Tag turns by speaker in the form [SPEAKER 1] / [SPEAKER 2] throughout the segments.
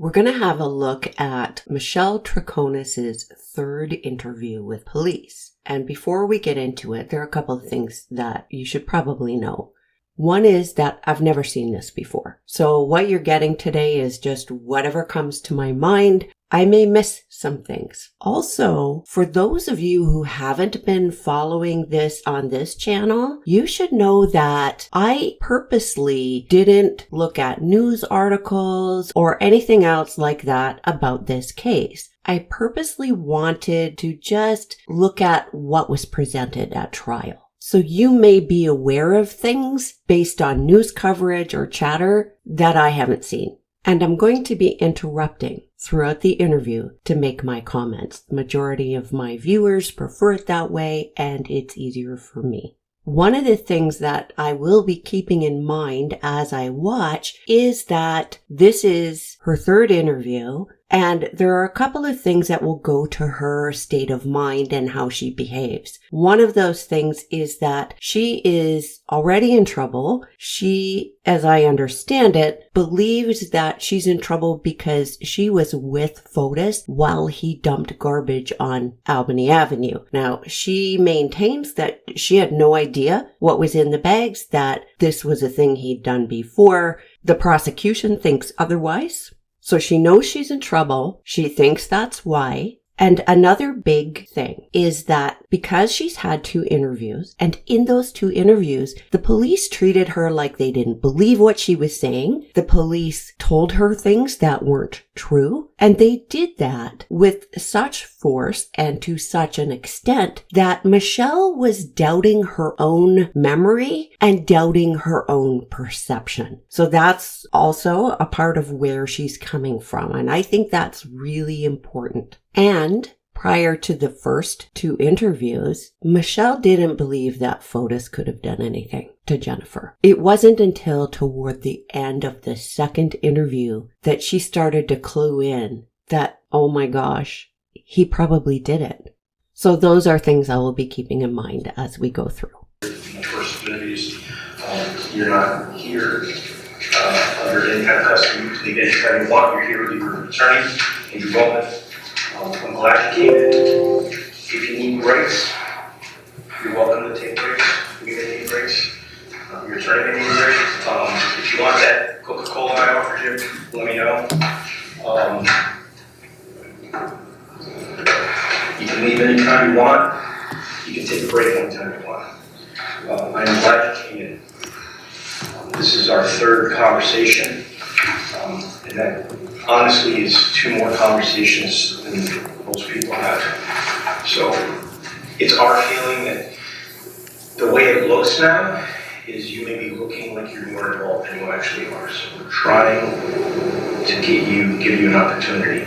[SPEAKER 1] We're going to have a look at Michelle Troconis' third interview with police. And before we get into it, there are a couple of things that you should probably know. One is that I've never seen this before. So what you're getting today is just whatever comes to my mind. I may miss some things. Also, for those of you who haven't been following this on this channel, you should know that I purposely didn't look at news articles or anything else like that about this case. I purposely wanted to just look at what was presented at trial. So you may be aware of things based on news coverage or chatter that I haven't seen. And I'm going to be interrupting throughout the interview to make my comments. The majority of my viewers prefer it that way, and it's easier for me. One of the things that I will be keeping in mind as I watch is that this is her third interview, and there are a couple of things that will go to her state of mind and how she behaves. One of those things is that she is already in trouble. She, as I understand it, believes that she's in trouble because she was with Fotis while he dumped garbage on Albany Avenue. Now, she maintains that she had no idea what was in the bags, that this was a thing he'd done before. The prosecution thinks otherwise. So she knows she's in trouble. She thinks that's why. And another big thing is that because she's had 2 interviews, and in those 2 interviews, the police treated her like they didn't believe what she was saying. The police told her things that weren't true. And they did that with such force and to such an extent that Michelle was doubting her own memory and doubting her own perception. So that's also a part of where she's coming from. And I think that's really important. And prior to the first 2 interviews, Michelle didn't believe that Fotis could have done anything to Jennifer. It wasn't until toward the end of the second interview that she started to clue in that, oh my gosh, he probably did it. So those are things I will be keeping in mind as we go through.
[SPEAKER 2] First interviews, you're not here under any kind of custody. To get anything you want, you're here with your attorney and your moment. I'm glad you came in. If you need breaks, you're welcome to take breaks. We may need breaks. Your attorney may need breaks. If you want that Coca-Cola I offered you, let me know. You can leave anytime you want. You can take a break anytime you want. I'm glad you came in. This is our third conversation, and that honestly is 2 more conversations than most people have. So it's our feeling that the way it looks now is you may be looking like you're more involved than you actually are. So we're trying to give you an opportunity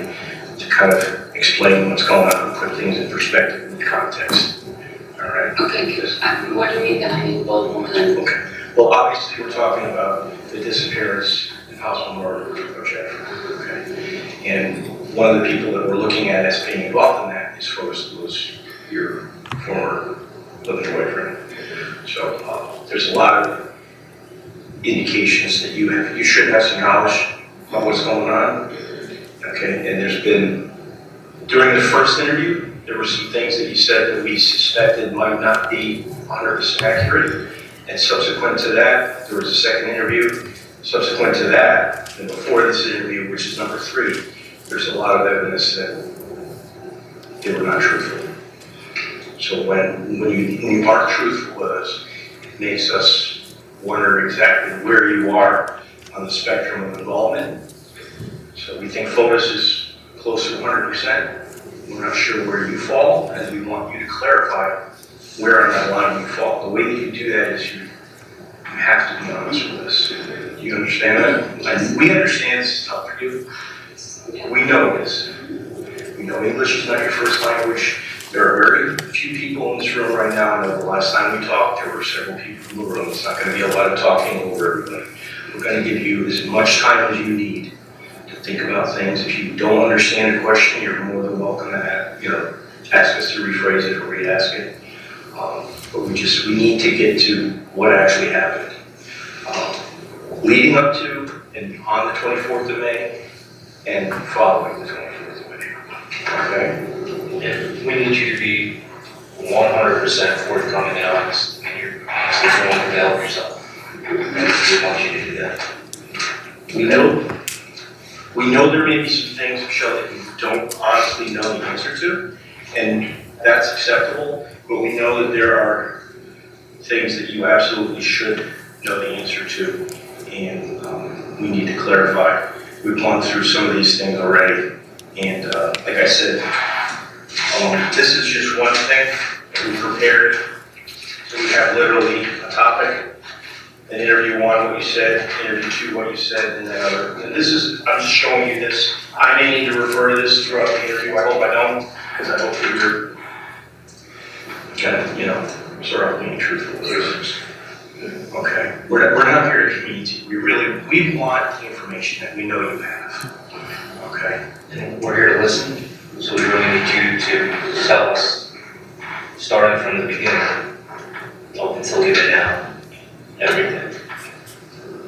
[SPEAKER 2] to kind of explain what's going on and put things in perspective and context. All right?
[SPEAKER 3] Okay, what do you mean that I'm involved more than?
[SPEAKER 2] Okay. Well, obviously we're talking about the disappearance and possible murder of Jennifer. Okay. And one of the people that we're looking at as being involved in that is Fotis Dulos, your former living boyfriend. So there's a lot of indications that you should have some knowledge about what's going on. Okay. And there's been, during the first interview, there were some things that you said that we suspected might not be 100% accurate. And subsequent to that, there was a second interview. Subsequent to that, and before this interview, which is number 3, there's a lot of evidence that they were not truthful. So when you aren't truthful with us, it makes us wonder exactly where you are on the spectrum of involvement. So we think Fotis is closer to 100%. We're not sure where you fall, and we want you to clarify where on that line you fall. The way that you do that is you have to be honest with us. Do you understand that? We understand this is tough for you. We know this. We know English is not your first language. There are very few people in this room right now. I know the last time we talked, there were several people in the room. It's not going to be a lot of talking over everybody. We're going to give you as much time as you need to think about things. If you don't understand a question, you're more than welcome to ask us to rephrase it or re-ask it. But we need to get to what actually happened. Leading up to and on the 24th of May, and following the 24th video. Okay?
[SPEAKER 4] And we need you to be 100% forthcoming and honest. I mean, you're honestly willing to help yourself. And we want you to do that.
[SPEAKER 2] We know there may be some things, Michelle, that you don't honestly know the answer to, and that's acceptable, but we know that there are things that you absolutely should know the answer to, and we need to clarify. We've gone through some of these things already, and like I said, this is just one thing that we prepared. So we have literally a topic, an interview one, what you said, interview two, what you said, and then other. And this is, I'm just showing you this. I may need to refer to this throughout the interview. I hope I don't, because I hope that you're kind of, sort of being truthful with us. Okay. We're not here to community. We want the information that we know you have. Okay.
[SPEAKER 4] And we're here to listen, so we really need you to tell us, starting from the beginning up until even now, everything.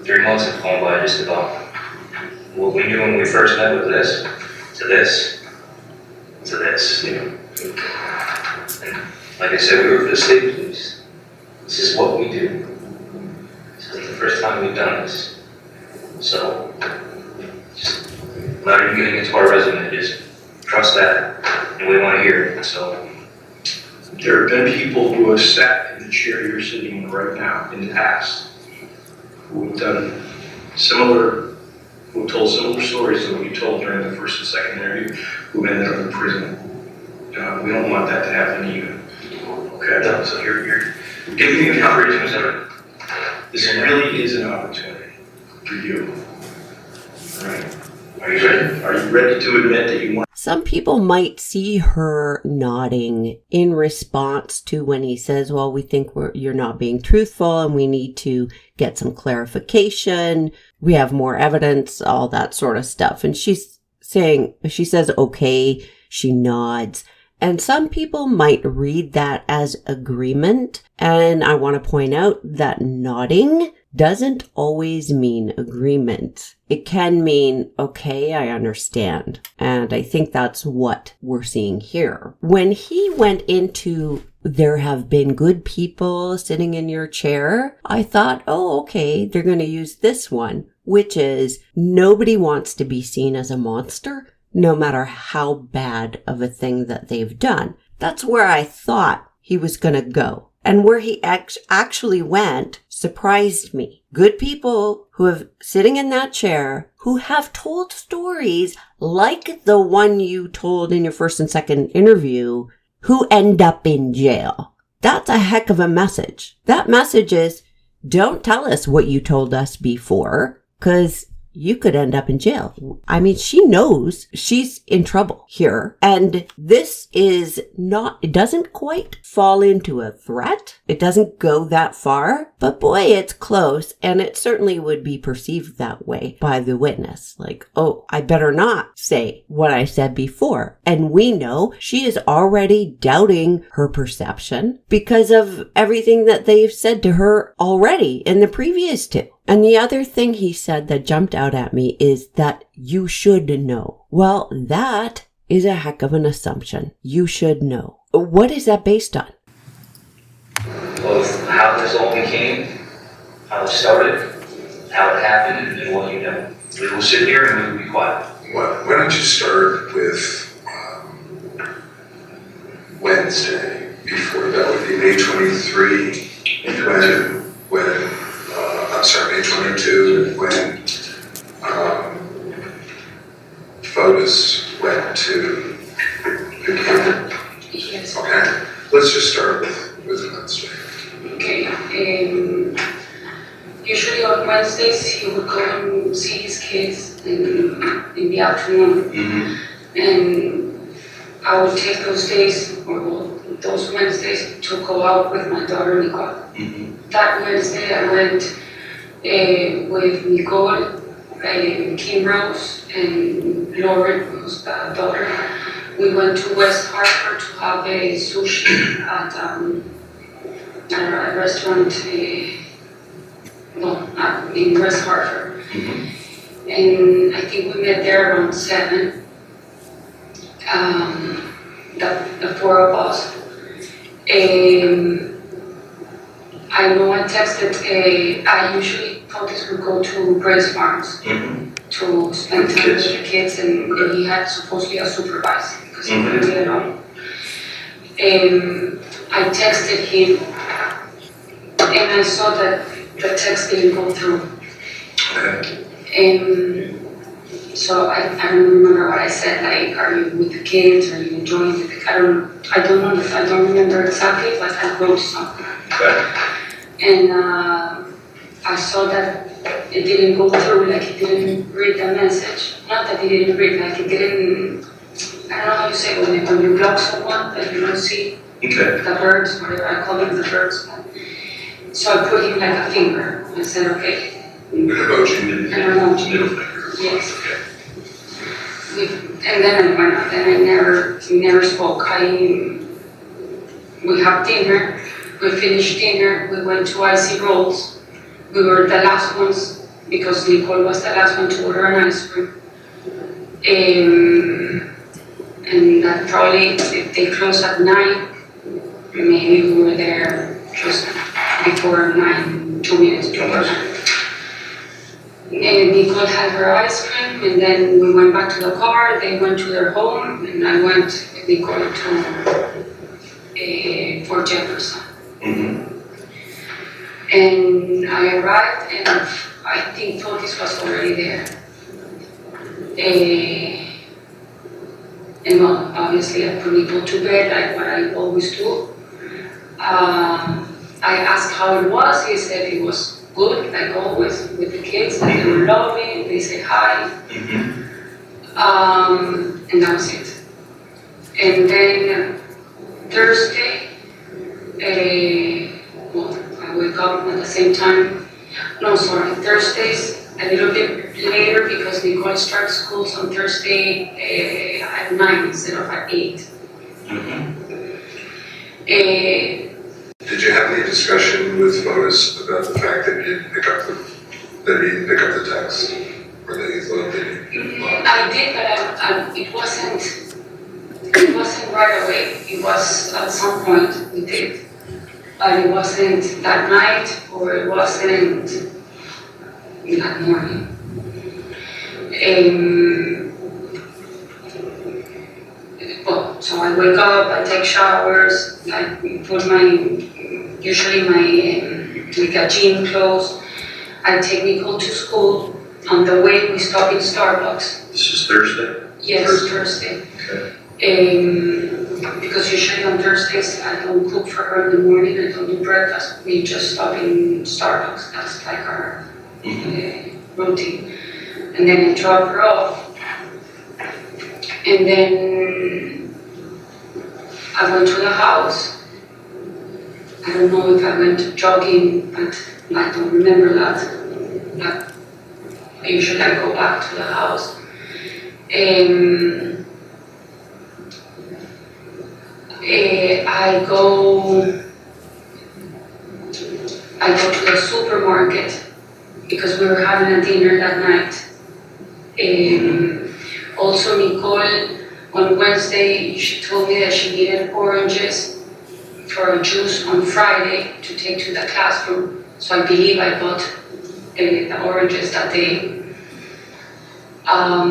[SPEAKER 4] 3 months have gone by just about what we knew when we first met with this, to this, to this, And like I said, we were for the state police. This is what we do. This is the first time we've done this. So, just not even getting into our resume, just trust that, and we want to hear it, so.
[SPEAKER 2] There have been people who have sat in the chair you're sitting in right now in the past, who have done similar, who have told similar stories to what you told during the first and second interview, who ended up in prison. We don't want that to happen either. Okay, so you're giving me an opportunity. This really is an opportunity for you. All right. Are you ready? Are you ready to admit that you want?
[SPEAKER 1] Some people might see her nodding in response to when he says, well, we think you're not being truthful and we need to get some clarification. We have more evidence, all that sort of stuff. And she says, okay, she nods. And some people might read that as agreement. And I want to point out that nodding doesn't always mean agreement. It can mean, okay, I understand. And I think that's what we're seeing here. When he went into, there have been good people sitting in your chair, I thought, oh, okay, they're going to use this one, which is nobody wants to be seen as a monster, no matter how bad of a thing that they've done. That's where I thought he was going to go. And where he actually went surprised me. Good people who have sitting in that chair who have told stories like the one you told in your first and second interview who end up in jail. That's a heck of a message. That message is, don't tell us what you told us before, because you could end up in jail. I mean, she knows she's in trouble here. And this is not, it doesn't quite fall into a threat. It doesn't go that far, but boy, it's close. And it certainly would be perceived that way by the witness. Like, oh, I better not say what I said before. And we know she is already doubting her perception because of everything that they've said to her already in the previous two. And the other thing he said that jumped out at me is that you should know. Well, that is a heck of an assumption. You should know. What is that based on?
[SPEAKER 4] Well, how this all became, how it started, how it happened, and what you know. We will sit here and we will be quiet.
[SPEAKER 5] Why don't you start with Wednesday before that would be May 23, May 22, when Fotis went to the camp.
[SPEAKER 3] Yes.
[SPEAKER 5] Okay, let's just start with Wednesday.
[SPEAKER 3] Okay. Usually on Wednesdays he would go and see his kids in the afternoon.
[SPEAKER 2] Mm-hmm.
[SPEAKER 3] And I would take those days, or those Wednesdays, to go out with my daughter Nicole.
[SPEAKER 2] Mm-hmm.
[SPEAKER 3] That Wednesday I went with Nicole, Kim Rose, and Lauren, who's the daughter. We went to West Hartford to have a sushi at a restaurant in West Hartford.
[SPEAKER 2] Mm-hmm.
[SPEAKER 3] and I think we met there around 7. The 4 of us. I know I texted, I usually thought this would go to Grace Farms to spend time with the kids, and he had supposedly a supervisor because he couldn't be alone. I texted him and I saw that the text didn't go through.
[SPEAKER 2] Okay.
[SPEAKER 3] So I don't remember what I said, like, are you with the kids, are you enjoying the I don't remember exactly, but I wrote something.
[SPEAKER 2] Okay.
[SPEAKER 3] And I saw that it didn't go through, like he didn't read the message. Not that he didn't read, like he didn't, I don't know how you say it, when you block someone, that you don't see
[SPEAKER 2] Okay.
[SPEAKER 3] the birds, whatever, I call them the birds. So I put him like a finger. I said, okay.
[SPEAKER 5] An emoji.
[SPEAKER 3] An emoji.
[SPEAKER 2] Middle finger.
[SPEAKER 3] Yes.
[SPEAKER 2] Okay.
[SPEAKER 3] And then I went out, and he never spoke. We had dinner, we finished dinner, we went to Icy Rolls. We were the last ones, because Nicole was the last one to order an ice cream. And that probably, if they closed at 9, maybe we were there just before 9, 2 minutes before 9. And Nicole had her ice cream, and then we went back to the car, they went to their home, and I went with Nicole to Fort Jefferson. And I arrived, and I think Fotis was already there. And well, obviously I put Nicole to bed, like what I always do. I asked how it was, he said it was good, like always, with the kids, and they were lovely, they said hi. And that was it. And then Thursday, well, I wake up at the same time. No, sorry, Thursdays a little bit later because Nicole starts school on Thursday at 9 instead of at 8.
[SPEAKER 5] Did you have any discussion with Fotis about the fact that he didn't pick up the text? Or that he thought that he
[SPEAKER 3] I did, but it wasn't right away. It was at some point we did. But it wasn't that night, or it wasn't that morning. Well, so I wake up, I take showers, I put usually my like a gym clothes. I take Nicole to school. On the way, we stop in Starbucks.
[SPEAKER 2] This is Thursday?
[SPEAKER 3] Yes, Thursday.
[SPEAKER 2] Okay.
[SPEAKER 3] Because usually on Thursdays, I don't cook for her in the morning, I don't do breakfast. We just stop in Starbucks. That's like our routine. And then I drop her off. And then I went to the house. I don't know if I went jogging, but I don't remember that. But usually I go back to the house. I go to the supermarket because we were having a dinner that night. Also, Nicole, on Wednesday, she told me that she needed oranges for a juice on Friday to take to the classroom. So I believe I bought the oranges that day. I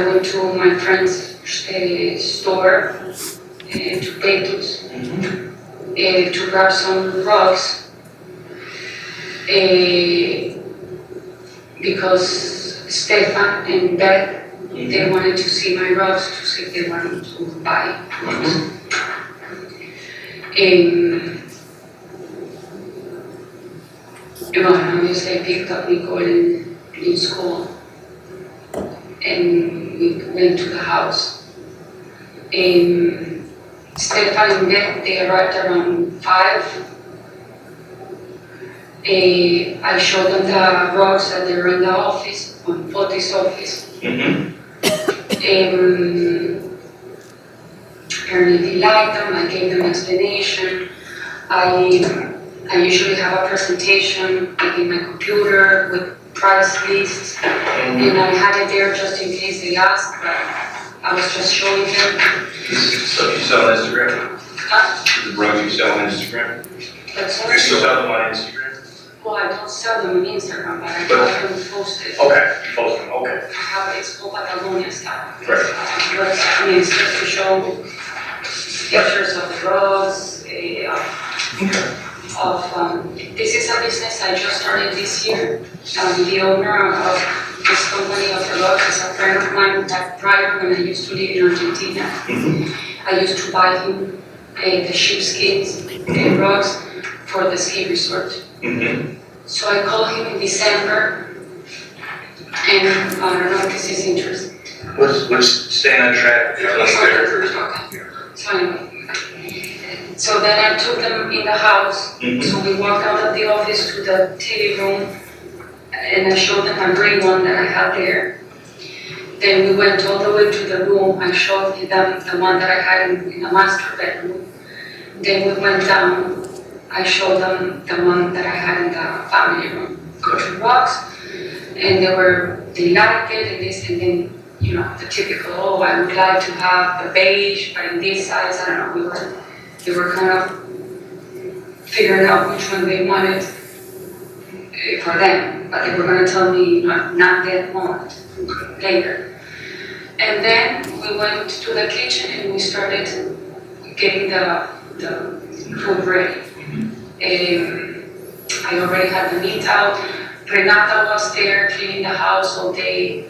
[SPEAKER 3] went to my friend's store, to Peto's, to grab some rugs, because Stefan and Beth, they wanted to see my rugs to see if they wanted to buy rugs. Well, obviously I picked up Nicole in school, and we went to the house. Stefan and Beth, they arrived around 5. I showed them the rugs that they were in the office, on Fotis' office. Apparently they liked them, I gave them an explanation. I I usually have a presentation like in my computer with price lists, and I had it there just in case they asked, but I was just showing them.
[SPEAKER 2] So you sell on Instagram? The rugs you sell on Instagram?
[SPEAKER 3] That's
[SPEAKER 2] You still sell them on Instagram?
[SPEAKER 3] well, I don't sell them on Instagram, but I have them posted.
[SPEAKER 2] Okay, you post them, okay.
[SPEAKER 3] I have it's called Patagonia style.
[SPEAKER 2] Right.
[SPEAKER 3] But I mean, it's just to show pictures of the rugs, this is a business I just started this year. The owner of this company of the rugs is a friend of mine that prior when I used to live in Argentina, I used to buy him the sheepskins rugs for the ski resort. So I called him in December, and I don't know if this is interesting.
[SPEAKER 2] Let's stay on track.
[SPEAKER 3] Okay. So anyway, so then I took them in the house. So we walked out of the office to the TV room, and I showed them a green one that I had there. Then we went all the way to the room. I showed them the one that I had in the master bedroom. Then we went down. I showed them the one that I had in the family room, country rocks, and they liked it and this, and then, you know, the typical, oh, I would like to have the beige, but in this size, I don't know, they were kind of figuring out which one they wanted for them, but they were going to tell me not that moment, later. And then we went to the kitchen and we started getting the food ready. I already had the meat out. Renata was there cleaning the house all day.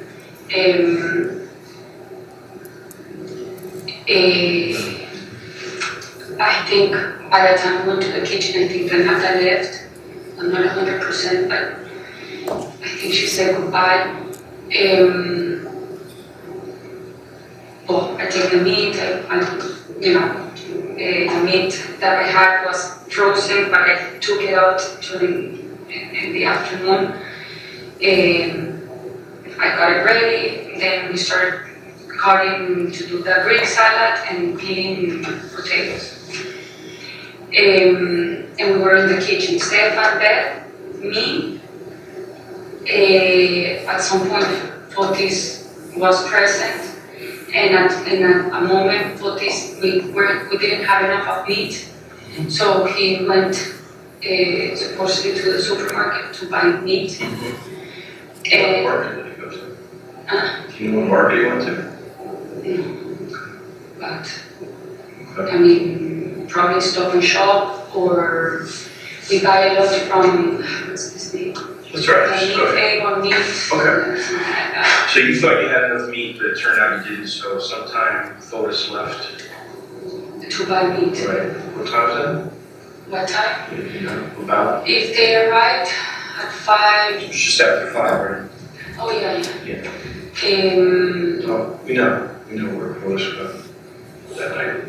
[SPEAKER 3] I think by the time we went to the kitchen, I think Renata left. I'm not 100%, but I think she said goodbye. Well, I take the meat, the meat that I had was frozen, but I took it out in the afternoon. I got it ready, then we started cutting to do the Greek salad and peeling potatoes. And we were in the kitchen. Stefan, Beth, me. At some point, Fotis was present. And in a moment, Fotis, we didn't have enough of meat. So he went supposedly to the supermarket to buy meat.
[SPEAKER 2] What market did he go to? Do you know what market he went to?
[SPEAKER 3] No. But, I mean, probably Stop and Shop, or we buy a lot from, what's his name?
[SPEAKER 2] That's right.
[SPEAKER 3] Meat, or meat.
[SPEAKER 2] Okay.
[SPEAKER 3] Something like that.
[SPEAKER 2] So you thought you had enough meat, but it turned out you didn't, so sometime Fotis left.
[SPEAKER 3] To buy meat.
[SPEAKER 2] Right. What time was that?
[SPEAKER 3] What time?
[SPEAKER 2] You know, about?
[SPEAKER 3] If they arrived at 5.
[SPEAKER 2] It was just after 5, right?
[SPEAKER 3] Oh, yeah.
[SPEAKER 2] Yeah.
[SPEAKER 3] Um,
[SPEAKER 2] We know where Fotis was that night.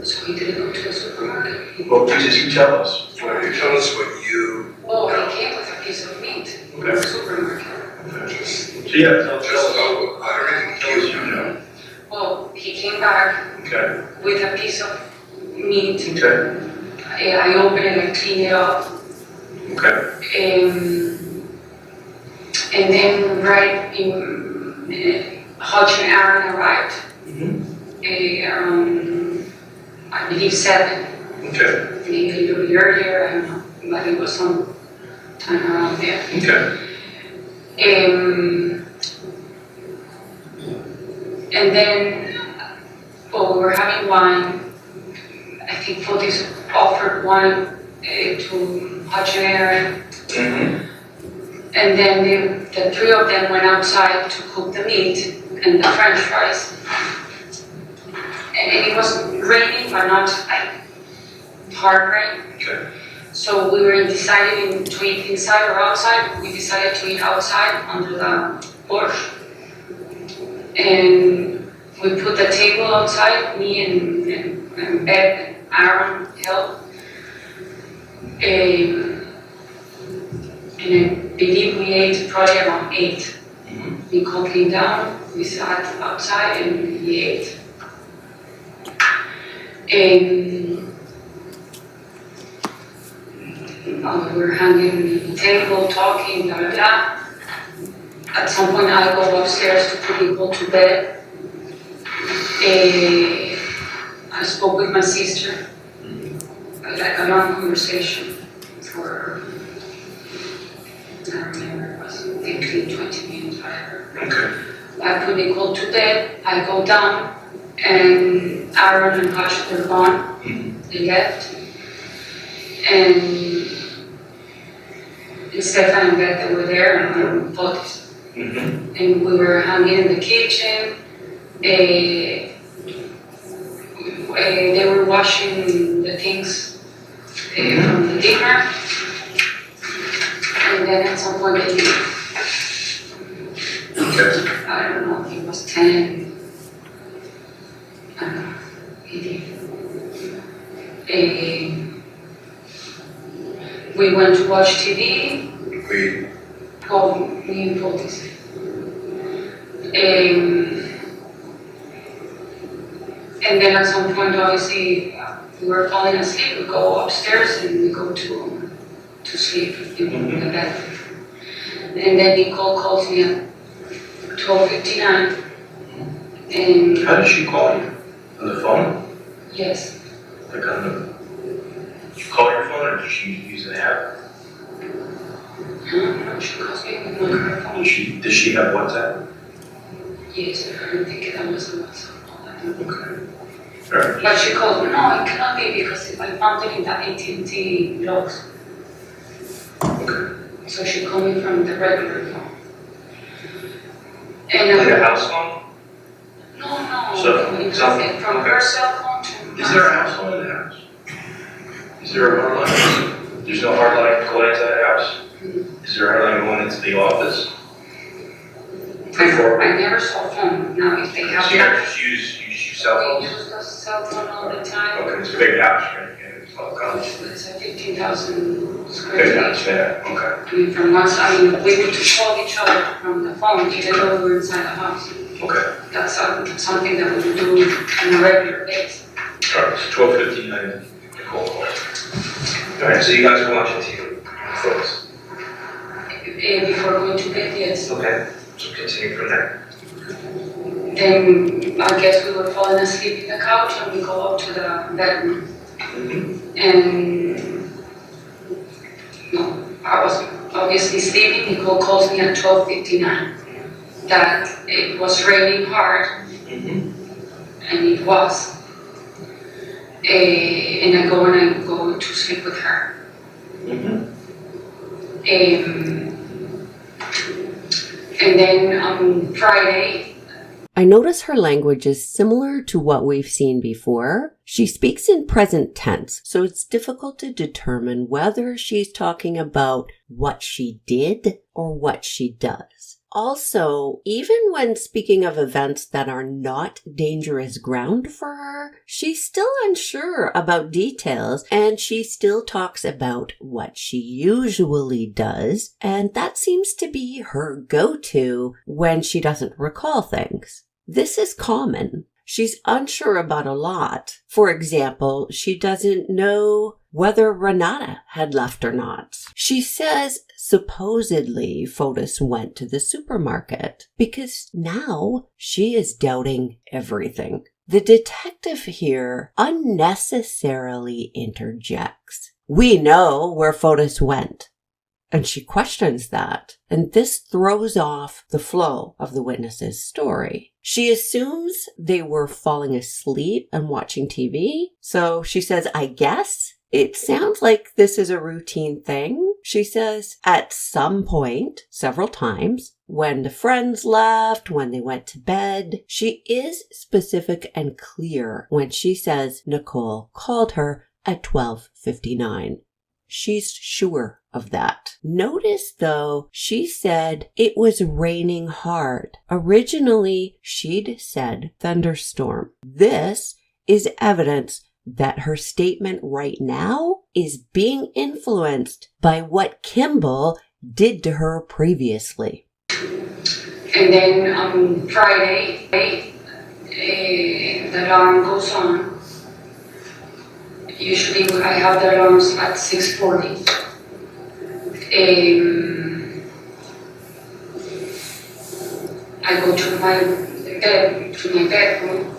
[SPEAKER 3] so he didn't go to the supermarket.
[SPEAKER 2] Well, Jesus, you tell us.
[SPEAKER 5] Why don't you tell us what you,
[SPEAKER 3] Oh, he came with a piece of meat from the supermarket.
[SPEAKER 5] just
[SPEAKER 2] So yeah, tell us.
[SPEAKER 5] about everything
[SPEAKER 2] Tell us you know.
[SPEAKER 3] Well, he came back
[SPEAKER 2] Okay.
[SPEAKER 3] with a piece of meat.
[SPEAKER 2] Okay.
[SPEAKER 3] I opened it and cleaned it up.
[SPEAKER 2] Okay.
[SPEAKER 3] And then right in Hodge and Aaron arrived. Around, I believe 7.
[SPEAKER 2] Okay.
[SPEAKER 3] Maybe a little bit earlier, I don't know, but it was some time around there.
[SPEAKER 2] Okay.
[SPEAKER 3] And then, we were having wine. I think Fotis offered wine to Hodge and Aaron. And then the three of them went outside to cook the meat and the French fries. And it was raining, but not like hard rain.
[SPEAKER 2] Okay.
[SPEAKER 3] So we were deciding to eat inside or outside. We decided to eat outside under the porch. And we put the table outside, me and Beth and Aaron helped. And I believe we ate probably around 8. Nicole came down, we sat outside and we ate. We were hanging on the table, talking, blah, blah, blah. At some point, I go upstairs to put Nicole to bed. I spoke with my sister, like a long conversation for, I don't remember, it was 15, 20 minutes, whatever.
[SPEAKER 2] Okay.
[SPEAKER 3] I put Nicole to bed, I go down, and Aaron and Hush were gone. They left. And Stefan and Beth were there, and both. And we were hanging in the kitchen. They were washing the things from the dinner. And then at some point they leave.
[SPEAKER 2] Okay.
[SPEAKER 3] I don't know, he was 10. I don't know, he did. We went to watch TV. Me and Potis. And then at some point, obviously, we were falling asleep. We go upstairs and we go to sleep in the bed. And then Nicole calls me at 12:59. And
[SPEAKER 2] How did she call you? On the phone?
[SPEAKER 3] yes,
[SPEAKER 2] Like on the... You call your phone or did she use an app?
[SPEAKER 3] no, she calls me with her phone.
[SPEAKER 2] Does she have WhatsApp?
[SPEAKER 3] Yes, I don't think that was a WhatsApp.
[SPEAKER 2] Okay. Alright.
[SPEAKER 3] But she called me, no, it cannot be because if I found it in the AT&T logs.
[SPEAKER 2] Okay.
[SPEAKER 3] So she called me from the regular phone. And
[SPEAKER 4] Like a house phone?
[SPEAKER 3] no,
[SPEAKER 2] So,
[SPEAKER 3] from
[SPEAKER 2] okay.
[SPEAKER 3] her cell phone to
[SPEAKER 2] Is there a house phone in the house? Is there a hardline? There's no hardline going into the house? Is there a hardline going into the office?
[SPEAKER 3] I never saw a phone. Now if they have
[SPEAKER 2] So you
[SPEAKER 3] that,
[SPEAKER 2] just use cell
[SPEAKER 3] we
[SPEAKER 2] phones?
[SPEAKER 3] use the cell phone all the time.
[SPEAKER 2] Okay, it's a big house, right? Yeah, it's all college.
[SPEAKER 3] It's a 15,000
[SPEAKER 2] Big
[SPEAKER 3] square
[SPEAKER 2] house,
[SPEAKER 3] feet.
[SPEAKER 2] yeah, okay.
[SPEAKER 3] I mean, from one side, we need to call each other from the phone even though we're inside the house.
[SPEAKER 2] Okay.
[SPEAKER 3] That's something that we do on a regular basis.
[SPEAKER 2] Alright, it's 12:59, Nicole calls.
[SPEAKER 4] Alright, so you guys are watching TV, folks.
[SPEAKER 3] Before going to bed, yes.
[SPEAKER 4] Okay, so continue from there.
[SPEAKER 3] Then I guess we were falling asleep in the couch and we go up to the bedroom. And no, I was obviously sleeping. Nicole calls me at 12:59 that it was raining hard, and it was. And I go to sleep with her. And then on Friday,
[SPEAKER 1] I notice her language is similar to what we've seen before. She speaks in present tense, so it's difficult to determine whether she's talking about what she did or what she does. Also, even when speaking of events that are not dangerous ground for her, she's still unsure about details and she still talks about what she usually does, and that seems to be her go-to when she doesn't recall things. This is common. She's unsure about a lot. For example, she doesn't know whether Renata had left or not. She says supposedly Fotis went to the supermarket because now she is doubting everything. The detective here unnecessarily interjects. We know where Fotis went. And she questions that, and this throws off the flow of the witness's story. She assumes they were falling asleep and watching TV, so she says, I guess. It sounds like this is a routine thing. She says, at some point, several times, when the friends left, when they went to bed, she is specific and clear when she says Nicole called her at 12:59. She's sure of that. Notice, though, she said it was raining hard. Originally, she'd said thunderstorm. This is evidence that her statement right now is being influenced by what Kimball did to her previously.
[SPEAKER 3] and then on Friday, the alarm goes on. Usually I have the alarms at 6:40. I go to my bedroom.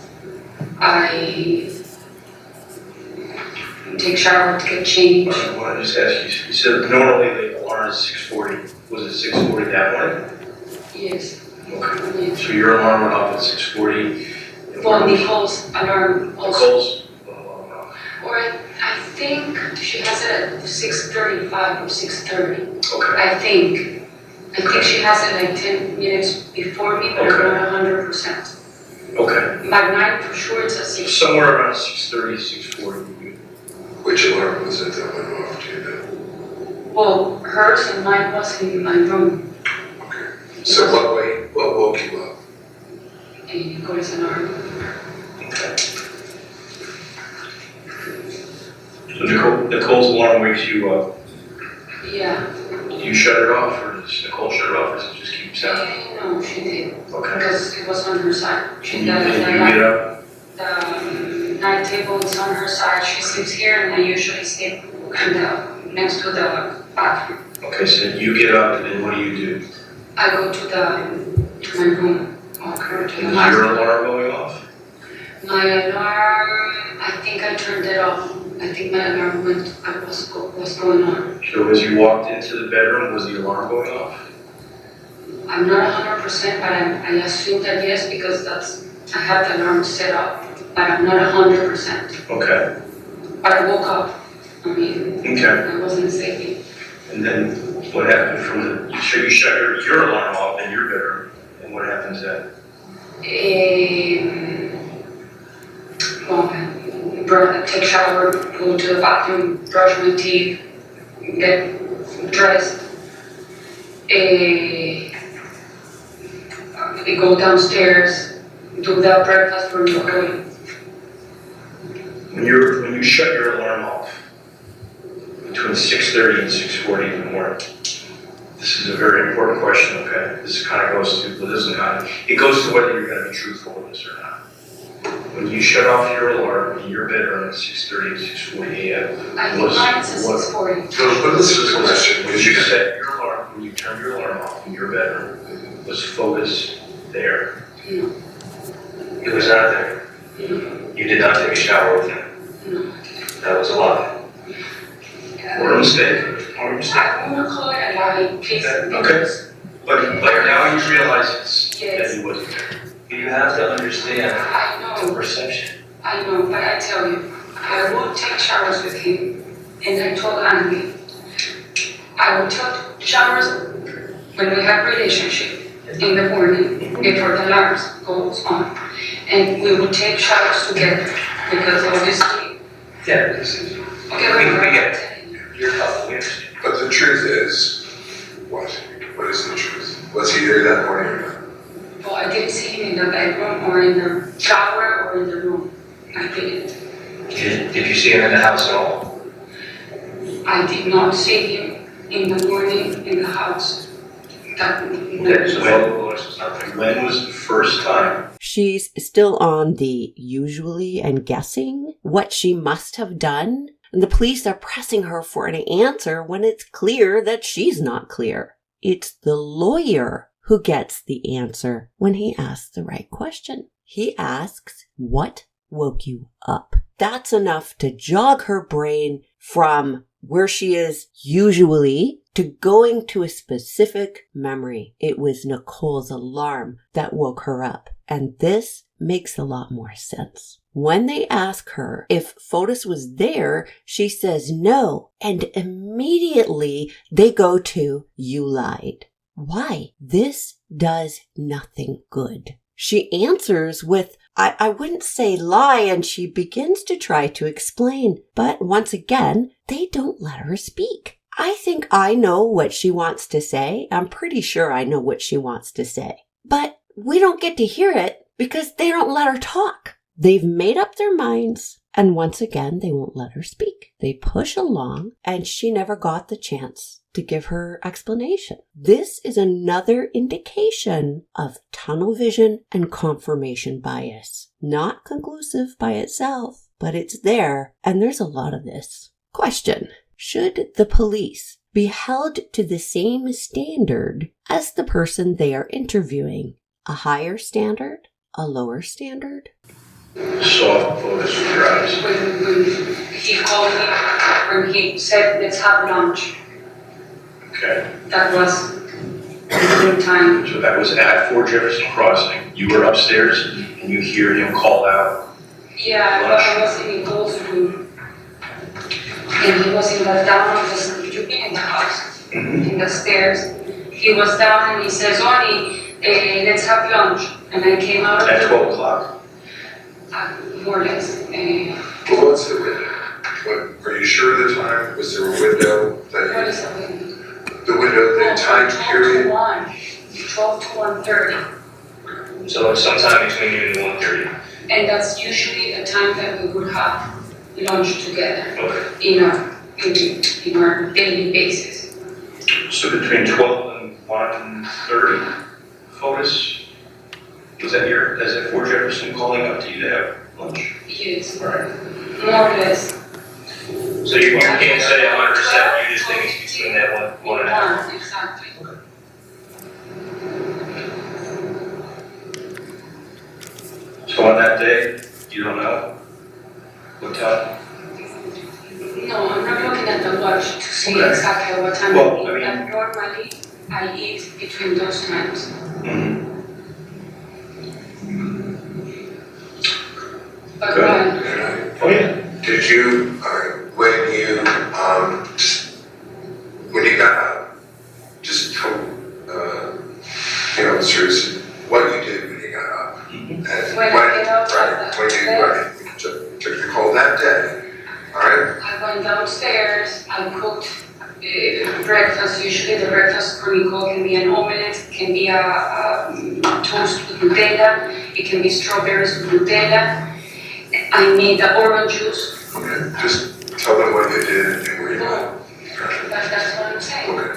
[SPEAKER 3] I take shower to get changed.
[SPEAKER 2] I want to just ask you, you said normally the alarm is 6:40. Was it 6:40 that morning?
[SPEAKER 3] Yes.
[SPEAKER 2] Okay.
[SPEAKER 3] Yes.
[SPEAKER 2] So your alarm went off at 6:40.
[SPEAKER 3] Well, Nicole's alarm also.
[SPEAKER 2] Nicole's?
[SPEAKER 3] Or I think she has it at 6:35 or 6:30.
[SPEAKER 2] Okay.
[SPEAKER 3] I think she has it like 10 minutes before me, but I'm not 100%.
[SPEAKER 2] Okay.
[SPEAKER 3] By 9 for sure it's at
[SPEAKER 2] So
[SPEAKER 3] 6.
[SPEAKER 2] somewhere around 6:30, 6:40.
[SPEAKER 5] Which alarm was it that went off, do you know?
[SPEAKER 3] Well, hers and mine was in my room.
[SPEAKER 5] Okay. So what woke you up?
[SPEAKER 3] And Nicole's alarm.
[SPEAKER 2] Okay. So Nicole's alarm wakes you up.
[SPEAKER 3] Yeah.
[SPEAKER 2] Do you shut it off, or does Nicole shut it off, or does it just keep sounding?
[SPEAKER 3] No, she did.
[SPEAKER 2] Okay.
[SPEAKER 3] Because it was on her side. She
[SPEAKER 2] And
[SPEAKER 3] got
[SPEAKER 2] you
[SPEAKER 3] it.
[SPEAKER 2] get up?
[SPEAKER 3] The night table is on her side. She sleeps here, and I usually sleep next to the bathroom.
[SPEAKER 2] Okay, so you get up, and then what do?
[SPEAKER 3] I go to my room, walk her to the
[SPEAKER 2] Is your
[SPEAKER 3] bathroom.
[SPEAKER 2] alarm going off?
[SPEAKER 3] My alarm, I think I turned it off. I think my alarm was going on.
[SPEAKER 2] So as you walked into the bedroom, was the alarm going off?
[SPEAKER 3] I'm not 100%, but I assume that yes, because I have the alarm set up, but I'm not 100%.
[SPEAKER 2] Okay,
[SPEAKER 3] But I woke up. I mean,
[SPEAKER 2] okay.
[SPEAKER 3] I wasn't sleeping.
[SPEAKER 2] And then what happened so you shut your alarm off in your bedroom, and what happens then?
[SPEAKER 3] Well, take shower, go to the bathroom, brush my teeth, get dressed. I go downstairs, do the breakfast for Nicole.
[SPEAKER 2] When you shut your alarm off between 6:30 and 6:40 in the morning, this is a very important question, okay? This kind of goes to, it goes to whether you're going to be truthful with this or not. When you shut off your alarm in your bedroom at 6:30 and 6:40 a.m.
[SPEAKER 3] I think mine says 6:40.
[SPEAKER 5] So, but this is a question,
[SPEAKER 2] When
[SPEAKER 5] because
[SPEAKER 2] you
[SPEAKER 5] you said,
[SPEAKER 2] set your alarm, when you turned your alarm off in your bedroom, was focus there?
[SPEAKER 3] No.
[SPEAKER 4] He was not there.
[SPEAKER 3] No.
[SPEAKER 4] You did not take a shower with him.
[SPEAKER 3] No.
[SPEAKER 4] That was a lie.
[SPEAKER 2] Or a mistake? Or a mistake?
[SPEAKER 3] I won't call it a lie, please.
[SPEAKER 2] Okay. But now you realize that
[SPEAKER 3] Yes.
[SPEAKER 2] he wasn't there.
[SPEAKER 4] You have to understand
[SPEAKER 3] I
[SPEAKER 4] the
[SPEAKER 3] know.
[SPEAKER 4] perception.
[SPEAKER 3] I know, but I tell you, I will take showers with him, and I told Andy, I will take showers when we have relationship in the morning before the alarm goes on, and we will take showers together because obviously.
[SPEAKER 4] Yeah, this is,
[SPEAKER 3] Okay,
[SPEAKER 4] we get it. You're tough, we understand.
[SPEAKER 5] but the truth is, what? What is the truth? Was he there that morning or not?
[SPEAKER 3] Well, I didn't see him in the bedroom or in the shower or in the room. I didn't.
[SPEAKER 4] Did you see him in the house at all?
[SPEAKER 3] I did not see him in the morning in the house.
[SPEAKER 4] Okay, so
[SPEAKER 2] When was the first time?
[SPEAKER 1] She's still on the usually and guessing what she must have done. And the police are pressing her for an answer when it's clear that she's not clear. It's the lawyer who gets the answer when he asks the right question. He asks, what woke you up? That's enough to jog her brain from where she is usually to going to a specific memory. It was Nicole's alarm that woke her up. And this makes a lot more sense. When they ask her if Fotis was there, she says no. And immediately they go to, you lied. Why? This does nothing good. She answers with, I wouldn't say lie, and she begins to try to explain. But once again, they don't let her speak. I think I know what she wants to say. I'm pretty sure I know what she wants to say. But we don't get to hear it because they don't let her talk. They've made up their minds. And once again, they won't let her speak. They push along, and she never got the chance to give her explanation. This is another indication of tunnel vision and confirmation bias. Not conclusive by itself, but it's there, and there's a lot of this. Question: should the police be held to the same standard as the person they are interviewing? A higher standard? A lower standard?
[SPEAKER 2] Soft focus with your eyes.
[SPEAKER 3] When he called me, when he said, let's have lunch,
[SPEAKER 2] Okay.
[SPEAKER 3] that was a good time.
[SPEAKER 2] So that was at 4 Jefferson Crossing. You were upstairs and you hear him call out.
[SPEAKER 3] Yeah, but I was in Nicole's room. And he was in the down of the, you've been in the house, in the stairs. He was down and he says, Oni, let's have lunch. And I came out of
[SPEAKER 2] At
[SPEAKER 3] the
[SPEAKER 2] 12 o'clock.
[SPEAKER 3] more or less.
[SPEAKER 5] Well, what's the window? What, are you sure of the time? Was there a window
[SPEAKER 3] What
[SPEAKER 5] that
[SPEAKER 3] is the window?
[SPEAKER 5] the window, the time period?
[SPEAKER 3] 12 to 1:30.
[SPEAKER 4] So it's sometime between noon and 1:30.
[SPEAKER 3] And that's usually the time that we would have lunch together
[SPEAKER 4] Okay.
[SPEAKER 3] in our daily basis.
[SPEAKER 2] So between 12 and 1:30, Fotis, is that 4 Jefferson calling up to you to have lunch?
[SPEAKER 3] Yes,
[SPEAKER 2] Right.
[SPEAKER 3] more or less.
[SPEAKER 4] So you can't say 100%, you just think it's between that one and a half.
[SPEAKER 3] Exactly.
[SPEAKER 2] So on that day, you don't know what time?
[SPEAKER 3] No, I'm not looking at the watch to see
[SPEAKER 2] Okay.
[SPEAKER 3] exactly what time
[SPEAKER 2] Well,
[SPEAKER 3] I eat.
[SPEAKER 2] I mean-
[SPEAKER 3] Normally, I eat between those times.
[SPEAKER 2] Mm-hmm.
[SPEAKER 3] But
[SPEAKER 2] Good.
[SPEAKER 3] why?
[SPEAKER 2] Oh, yeah.
[SPEAKER 5] Did you, when you got up, just tell, the officers what you did when you got up? And
[SPEAKER 3] When I get up,
[SPEAKER 5] right, when you took the call that day, all right?
[SPEAKER 3] I went downstairs, I cooked breakfast. Usually the breakfast for Nicole can be an omelette, can be a toast with Nutella, it can be strawberries with Nutella. I made the orange juice.
[SPEAKER 5] Okay, just tell them what you did and where you got.
[SPEAKER 3] No, that's what I'm saying.
[SPEAKER 5] Okay.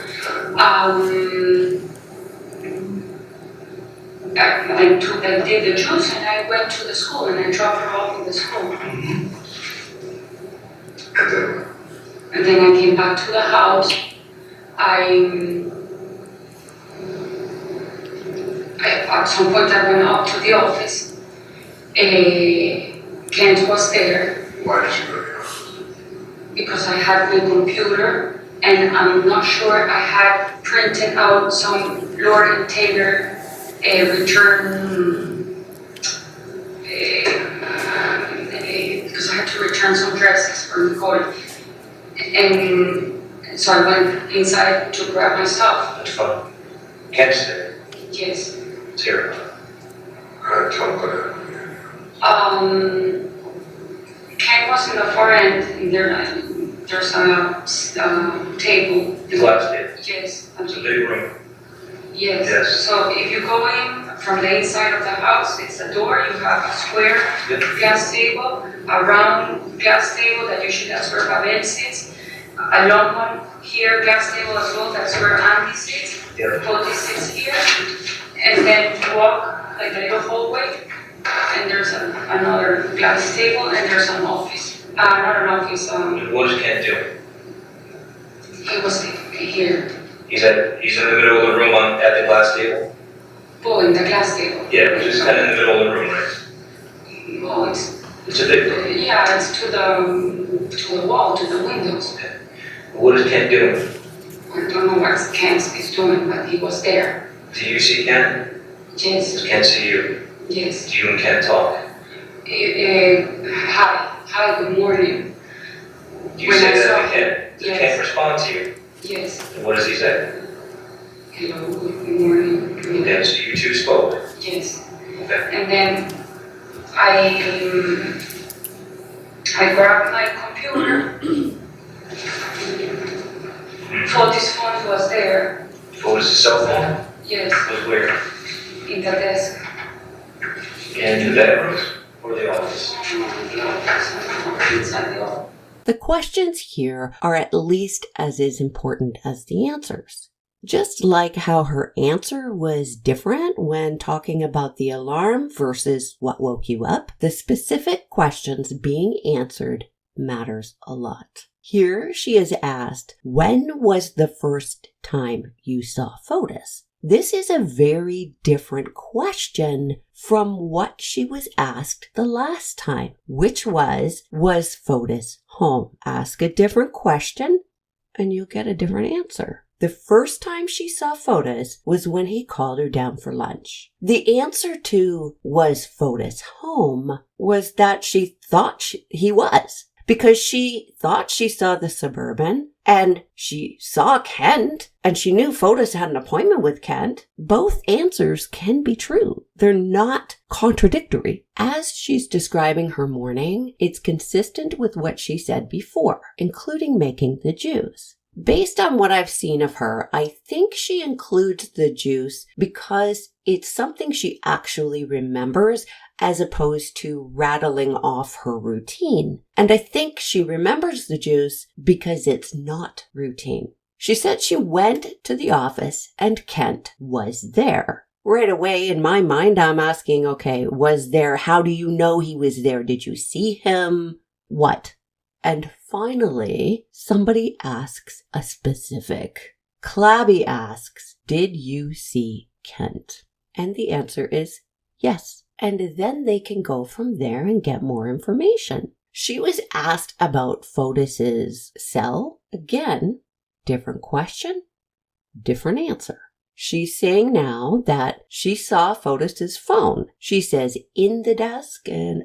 [SPEAKER 3] I did the juice and I went to the school and I dropped her off in the school.
[SPEAKER 5] And then,
[SPEAKER 3] And then I came back to the house. At some point I went up to the office. Kent was there
[SPEAKER 5] why did you go to the office?
[SPEAKER 3] because I had my computer and I'm not sure I had printed out some Lord and Taylor return because I had to return some dresses for Nicole. And so I went inside to grab my stuff.
[SPEAKER 4] That's fine. Kent's there.
[SPEAKER 3] Yes.
[SPEAKER 4] It's here.
[SPEAKER 5] Tell them what happened.
[SPEAKER 3] Ken was in the far end, and there's a table.
[SPEAKER 4] The glass table.
[SPEAKER 3] Yes.
[SPEAKER 4] It's a big room.
[SPEAKER 3] Yes.
[SPEAKER 4] Yes.
[SPEAKER 3] So if you go in from the inside of the house, it's a door, you have a square
[SPEAKER 4] Yep.
[SPEAKER 3] glass table, a round glass table that usually that's where Babel sits, a long one here, glass table as well, that's where Andy sits,
[SPEAKER 4] Yeah.
[SPEAKER 3] Cody sits here, and then you walk like a little hallway, and there's another glass table, and there's an office, not an office,
[SPEAKER 4] What does Kent do?
[SPEAKER 3] he was here,
[SPEAKER 4] He's in the middle of the room at the glass table?
[SPEAKER 3] in the glass table.
[SPEAKER 4] Yeah, but just kind of in the middle of the room, right?
[SPEAKER 3] Well,
[SPEAKER 4] It's a big room.
[SPEAKER 3] yeah, it's to the wall, to the windows.
[SPEAKER 4] What does Kent do?
[SPEAKER 3] I don't know what Kent is doing, but he was there.
[SPEAKER 4] Do you see Kent?
[SPEAKER 3] Yes,
[SPEAKER 4] Does Kent see you?
[SPEAKER 3] yes.
[SPEAKER 4] Do you and Kent talk?
[SPEAKER 3] Hi, good morning.
[SPEAKER 4] Do you
[SPEAKER 3] When
[SPEAKER 4] say
[SPEAKER 3] I
[SPEAKER 4] that
[SPEAKER 3] saw
[SPEAKER 4] to Kent? Does
[SPEAKER 3] yes.
[SPEAKER 4] Kent respond to you?
[SPEAKER 3] Yes,
[SPEAKER 4] And what does he say?
[SPEAKER 3] hello, good morning.
[SPEAKER 4] Okay, so you two spoke.
[SPEAKER 3] Yes,
[SPEAKER 4] Okay.
[SPEAKER 3] and then I grabbed my computer. Fotis phone was there.
[SPEAKER 4] What was his cell phone?
[SPEAKER 3] Yes,
[SPEAKER 4] Was where?
[SPEAKER 3] in the desk.
[SPEAKER 4] In the bedroom or the office?
[SPEAKER 3] Inside the office.
[SPEAKER 1] The questions here are at least as important as the answers. Just like how her answer was different when talking about the alarm versus what woke you up, the specific questions being answered matters a lot. Here she is asked, when was the first time you saw Fotis? This is a very different question from what she was asked the last time, which was Fotis home? Ask a different question and you'll get a different answer. The first time she saw Fotis was when he called her down for lunch. The answer to was Fotis home was that she thought he was, because she thought she saw the Suburban and she saw Kent and she knew Fotis had an appointment with Kent. Both answers can be true. They're not contradictory. As she's describing her morning, it's consistent with what she said before, including making the juice. Based on what I've seen of her, I think she includes the juice because it's something she actually remembers as opposed to rattling off her routine. And I think she remembers the juice because it's not routine. She said she went to the office and Kent was there. Right away, in my mind, I'm asking, okay, was there? How do you know he was there? Did you see him? What? And finally, somebody asks a specific. Clabby asks, did you see Kent? And the answer is yes. And then they can go from there and get more information. She was asked about Fotis's cell. Again, different question, different answer. She's saying now that she saw Fotis's phone. She says in the desk, and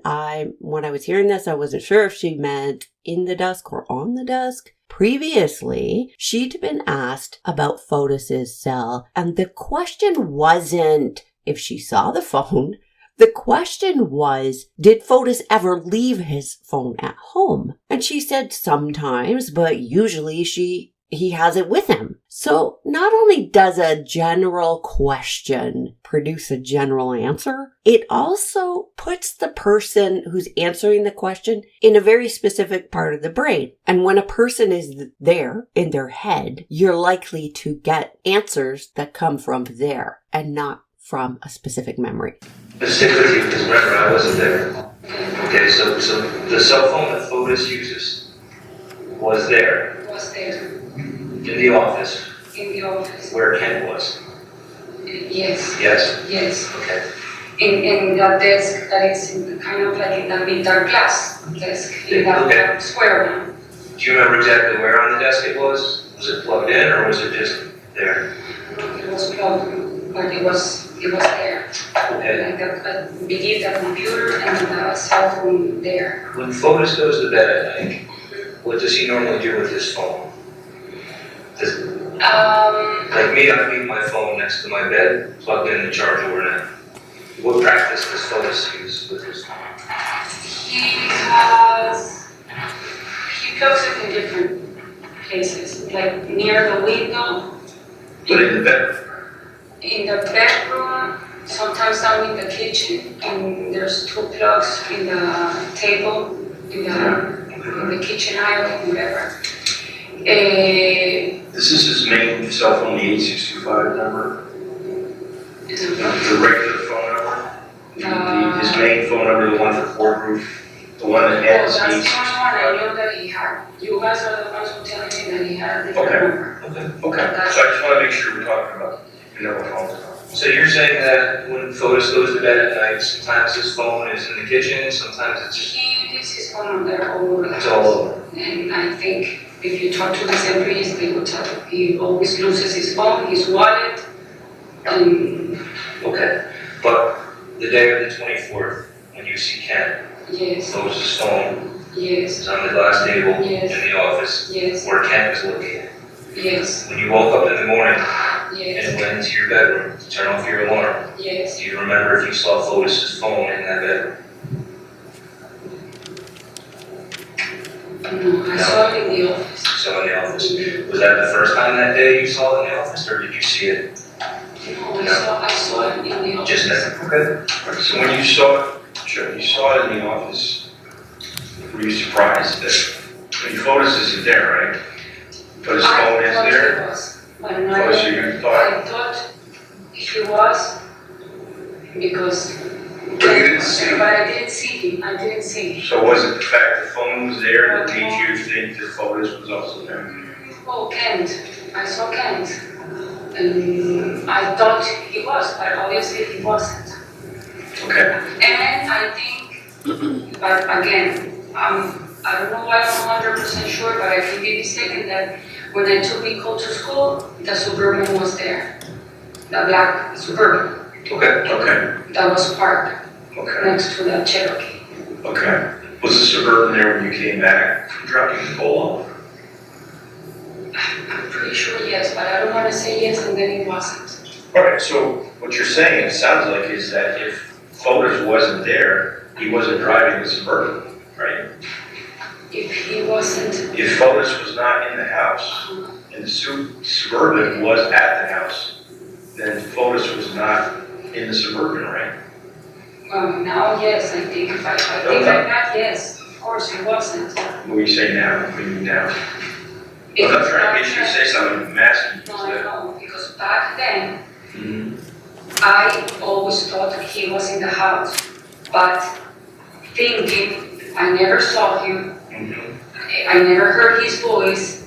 [SPEAKER 1] when I was hearing this, I wasn't sure if she meant in the desk or on the desk. Previously, she'd been asked about Fotis's cell, and the question wasn't if she saw the phone. The question was, did Fotis ever leave his phone at home? And she said sometimes, but usually he has it with him. So not only does a general question produce a general answer, it also puts the person who's answering the question in a very specific part of the brain. And when a person is there in their head, you're likely to get answers that come from there and not from a specific memory.
[SPEAKER 4] Let's stick with you, because remember, I wasn't there. Okay, so the cell phone that Fotis uses was there.
[SPEAKER 3] Was there.
[SPEAKER 4] In the office.
[SPEAKER 3] In the office.
[SPEAKER 4] Where Kent was.
[SPEAKER 3] Yes.
[SPEAKER 4] Yes?
[SPEAKER 3] Yes.
[SPEAKER 4] Okay.
[SPEAKER 3] In that desk that is kind of like in that mid-dark glass desk, in that square one.
[SPEAKER 4] Do you remember exactly where on the desk it was? Was it plugged in or was it just there?
[SPEAKER 3] It was plugged, but it was there.
[SPEAKER 4] Okay.
[SPEAKER 3] Like I believe the computer and the cell phone there.
[SPEAKER 4] When Fotis goes to bed at night, what does he normally do with his phone? Like me, I leave my phone next to my bed, plugged in the charge overnight. What practice does Fotis use with his phone?
[SPEAKER 3] He plugs it in different places, like near the window.
[SPEAKER 4] But in the bedroom?
[SPEAKER 3] In the bedroom, sometimes down in the kitchen, and there's two plugs in the table, in the kitchen island, whatever.
[SPEAKER 2] This is his main cell phone, the 8625 number? The regular phone number? His main phone number, the one for Fort Roof, the one that ends
[SPEAKER 3] that's the only
[SPEAKER 2] 8625?
[SPEAKER 3] one I know that he had. You guys are the ones who tell me that he had a different number.
[SPEAKER 2] Okay, so I just want to make sure we're talking about, what phone is on.
[SPEAKER 4] So you're saying that when Fotis goes to bed at night, sometimes his phone is in the kitchen, sometimes it's just...
[SPEAKER 3] He leaves his phone on there all over the house.
[SPEAKER 4] It's all over.
[SPEAKER 3] And I think if you talk to his employees, they will tell you he always loses his phone, his wallet, and...
[SPEAKER 4] Okay, but the day of the 24th, when you see Ken,
[SPEAKER 3] Yes,
[SPEAKER 4] loses his phone,
[SPEAKER 3] yes,
[SPEAKER 4] is on the glass table
[SPEAKER 3] Yes.
[SPEAKER 4] in the office
[SPEAKER 3] yes,
[SPEAKER 4] where Ken is located.
[SPEAKER 3] yes,
[SPEAKER 4] When you woke up in the morning
[SPEAKER 3] yes,
[SPEAKER 4] and went into your bedroom to turn off your alarm,
[SPEAKER 3] yes.
[SPEAKER 4] do you remember if you saw Fotis' phone in that bedroom?
[SPEAKER 3] No, I saw it in the office.
[SPEAKER 4] You saw it in the office. Was that the first time that day you saw it in the office, or did you see it
[SPEAKER 3] No, I saw it in the office.
[SPEAKER 4] just then? Okay.
[SPEAKER 2] Right, so when you saw it in the office, were you surprised that, Fotis isn't there, right? But his phone is there?
[SPEAKER 3] I thought he was, but
[SPEAKER 2] Oh, so you thought,
[SPEAKER 3] I thought he was because
[SPEAKER 5] But you didn't see him.
[SPEAKER 3] But I didn't see him. I didn't see him.
[SPEAKER 2] So was it the fact the phone was there that made you think that Fotis was also there?
[SPEAKER 3] Oh, Kent. I saw Kent. And I thought he was, but obviously he wasn't.
[SPEAKER 2] Okay.
[SPEAKER 3] And I think, but again, I don't know why I'm 100% sure, but I can be mistaken that when I took Nicole to school, the Suburban was there. The black Suburban.
[SPEAKER 2] Okay.
[SPEAKER 3] That was parked
[SPEAKER 2] Okay.
[SPEAKER 3] next to the Cherokee.
[SPEAKER 2] Okay. Was the Suburban there when you came back from dropping Nicole off?
[SPEAKER 3] I'm pretty sure yes, but I don't want to say yes and then it wasn't.
[SPEAKER 2] Alright, so what you're saying, it sounds like, is that if Fotis wasn't there, he wasn't driving the Suburban, right?
[SPEAKER 3] If he wasn't,
[SPEAKER 2] If Fotis was not in the house, and the Suburban was at the house, then Fotis was not in the Suburban, right?
[SPEAKER 3] now yes, I think if I think
[SPEAKER 2] Okay.
[SPEAKER 3] like that, yes, of course he wasn't.
[SPEAKER 2] What do you say now? What do you mean now?
[SPEAKER 3] If
[SPEAKER 2] I'm not trying to
[SPEAKER 3] back
[SPEAKER 2] get you to
[SPEAKER 3] then-
[SPEAKER 2] say something, I'm asking you.
[SPEAKER 3] No, I know, because back then,
[SPEAKER 2] Mhm.
[SPEAKER 3] I always thought he was in the house, but thinking, I never saw him,
[SPEAKER 2] Mhm.
[SPEAKER 3] I never heard his voice,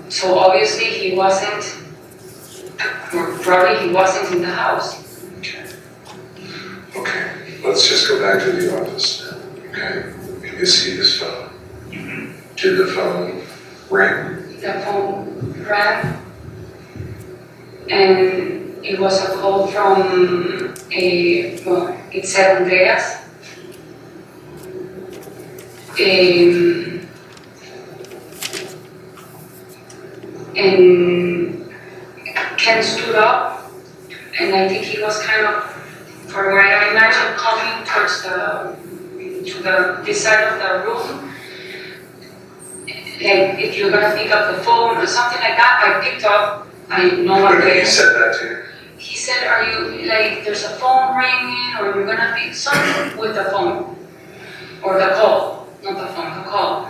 [SPEAKER 3] so obviously he wasn't, or probably he wasn't in the house.
[SPEAKER 5] Okay, let's just go back to the office now, okay? You can see his phone.
[SPEAKER 2] Mhm.
[SPEAKER 5] Did the phone ring?
[SPEAKER 3] The phone rang, and it was a call from it said Andreas. And Ken stood up, and I think he was kind of, for what I imagine, coming towards this side of the room. Like, if you're gonna pick up the phone or something like that, I picked up, I know what
[SPEAKER 5] He said that to you?
[SPEAKER 3] He said, are you, like, there's a phone ringing, or you're gonna pick something with the phone, or the call, not the phone, the call.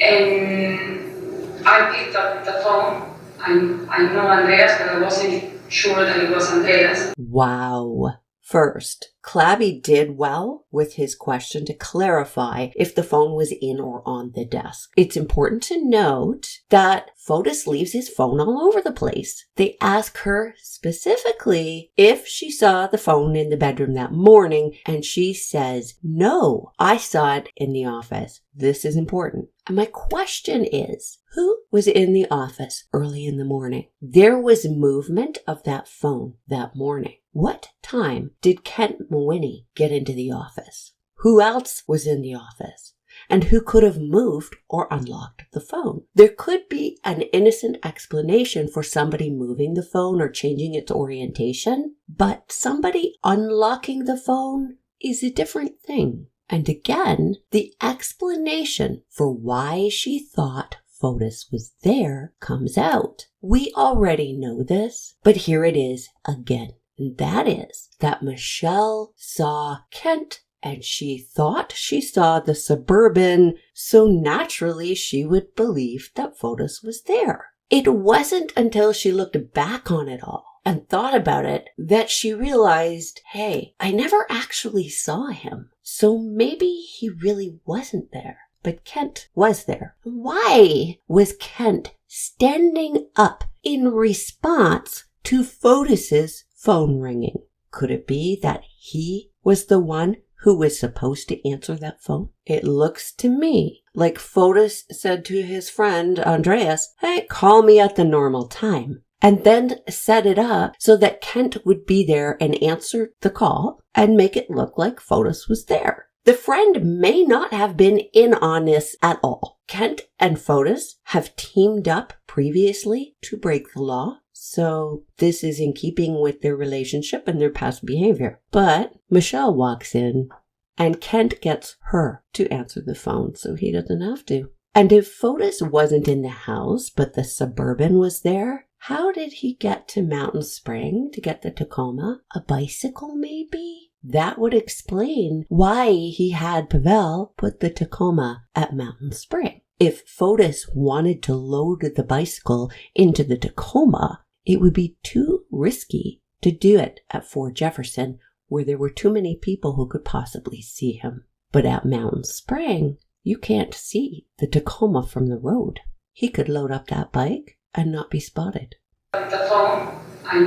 [SPEAKER 3] And I picked up the phone. I know Andreas, but I wasn't sure that it was Andreas.
[SPEAKER 1] Wow. First, Clabby did well with his question to clarify if the phone was in or on the desk. It's important to note that Fotis leaves his phone all over the place. They ask her specifically if she saw the phone in the bedroom that morning, and she says, no, I saw it in the office. This is important. And my question is, who was in the office early in the morning? There was movement of that phone that morning. What time did Kent Mawhinney get into the office? Who else was in the office? And who could have moved or unlocked the phone? There could be an innocent explanation for somebody moving the phone or changing its orientation, but somebody unlocking the phone is a different thing. And again, the explanation for why she thought Fotis was there comes out. We already know this, but here it is again. And that is that Michelle saw Kent and she thought she saw the Suburban, so naturally she would believe that Fotis was there. It wasn't until she looked back on it all and thought about it that she realized, hey, I never actually saw him. So maybe he really wasn't there. But Kent was there. Why was Kent standing up in response to Fotis's phone ringing? Could it be that he was the one who was supposed to answer that phone? It looks to me like Fotis said to his friend Andreas, hey, call me at the normal time. And then set it up so that Kent would be there and answer the call and make it look like Fotis was there. The friend may not have been in on this at all. Kent and Fotis have teamed up previously to break the law, so this is in keeping with their relationship and their past behavior. But Michelle walks in and Kent gets her to answer the phone so he doesn't have to. And if Fotis wasn't in the house but the Suburban was there, how did he get to Mountain Spring to get the Tacoma? A bicycle maybe? That would explain why he had Pavel put the Tacoma at Mountain Spring. If Fotis wanted to load the bicycle into the Tacoma, it would be too risky to do it at Fort Jefferson where there were too many people who could possibly see him. But at Mountain Spring, you can't see the Tacoma from the road. He could load up that bike and not be spotted.
[SPEAKER 3] The phone, I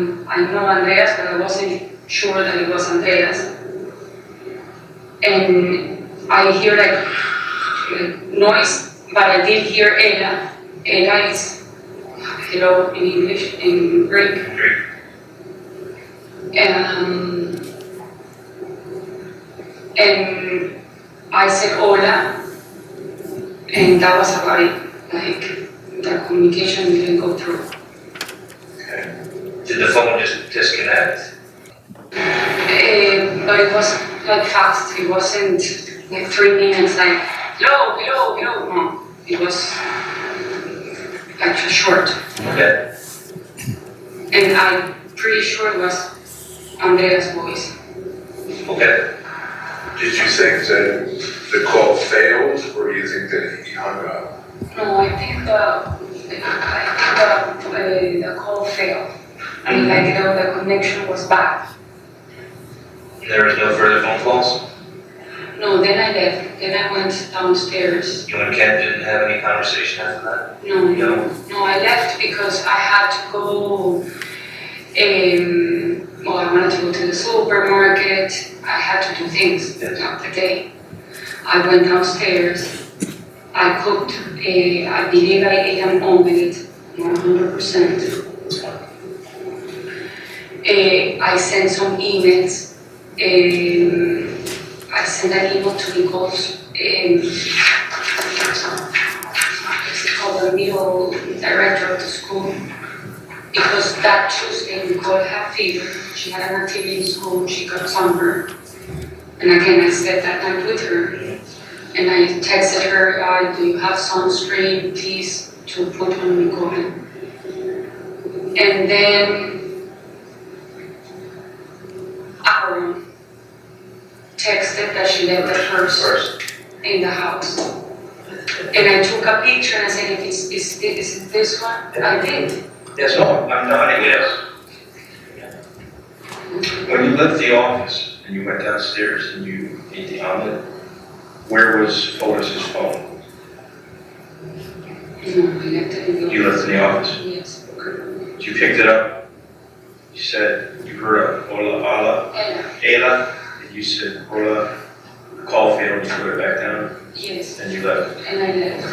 [SPEAKER 3] know Andreas, but I wasn't sure that it was Andreas. And I hear like noise, but I did hear Ella. Ella is hello in English, in Greek. And I said hola, and that was about it. Like, the communication didn't go through.
[SPEAKER 4] Okay. Did the phone just disconnect?
[SPEAKER 3] But it was like fast. It wasn't like 3 minutes, like hello, hello, hello. No, it was like short.
[SPEAKER 4] Okay.
[SPEAKER 3] And I'm pretty sure it was Andrea's voice.
[SPEAKER 4] Okay.
[SPEAKER 5] Did you think that the call failed, or do you think that he hung up?
[SPEAKER 3] No, I think the call failed. I mean, like the connection was bad.
[SPEAKER 4] There was no further phone calls?
[SPEAKER 3] No, then I left. Then I went downstairs.
[SPEAKER 4] You and Ken didn't have any conversation after that?
[SPEAKER 3] No,
[SPEAKER 4] No?
[SPEAKER 3] no, I left because I had to go. Well, I wanted to go to the supermarket. I had to do things throughout the day. I went downstairs. I cooked. I believe I ate an omelet, 100%. I sent some emails. I sent an email to Nicole's, what's it called, the middle director of the school. Because that Tuesday, Nicole had fever. She had an activity in school. She got sunburned. And again, I spent that night with her. And I texted her, do you have sunscreen, please, to put on Nicole? And then Aaron texted that she left the purse in the house. And I took a picture and I said, is it this one? I did.
[SPEAKER 2] Yes, no, I'm nodding yes. When you left the office and you went downstairs and you ate the omelet, where was Otis's phone?
[SPEAKER 3] No, I left it in the office.
[SPEAKER 2] You left it in the office?
[SPEAKER 3] Yes.
[SPEAKER 2] You picked it up. You said, you heard a hola, hola, Ella, and you said, hola, the call failed, you put it back down,
[SPEAKER 3] Yes.
[SPEAKER 2] and you left.
[SPEAKER 3] And I left.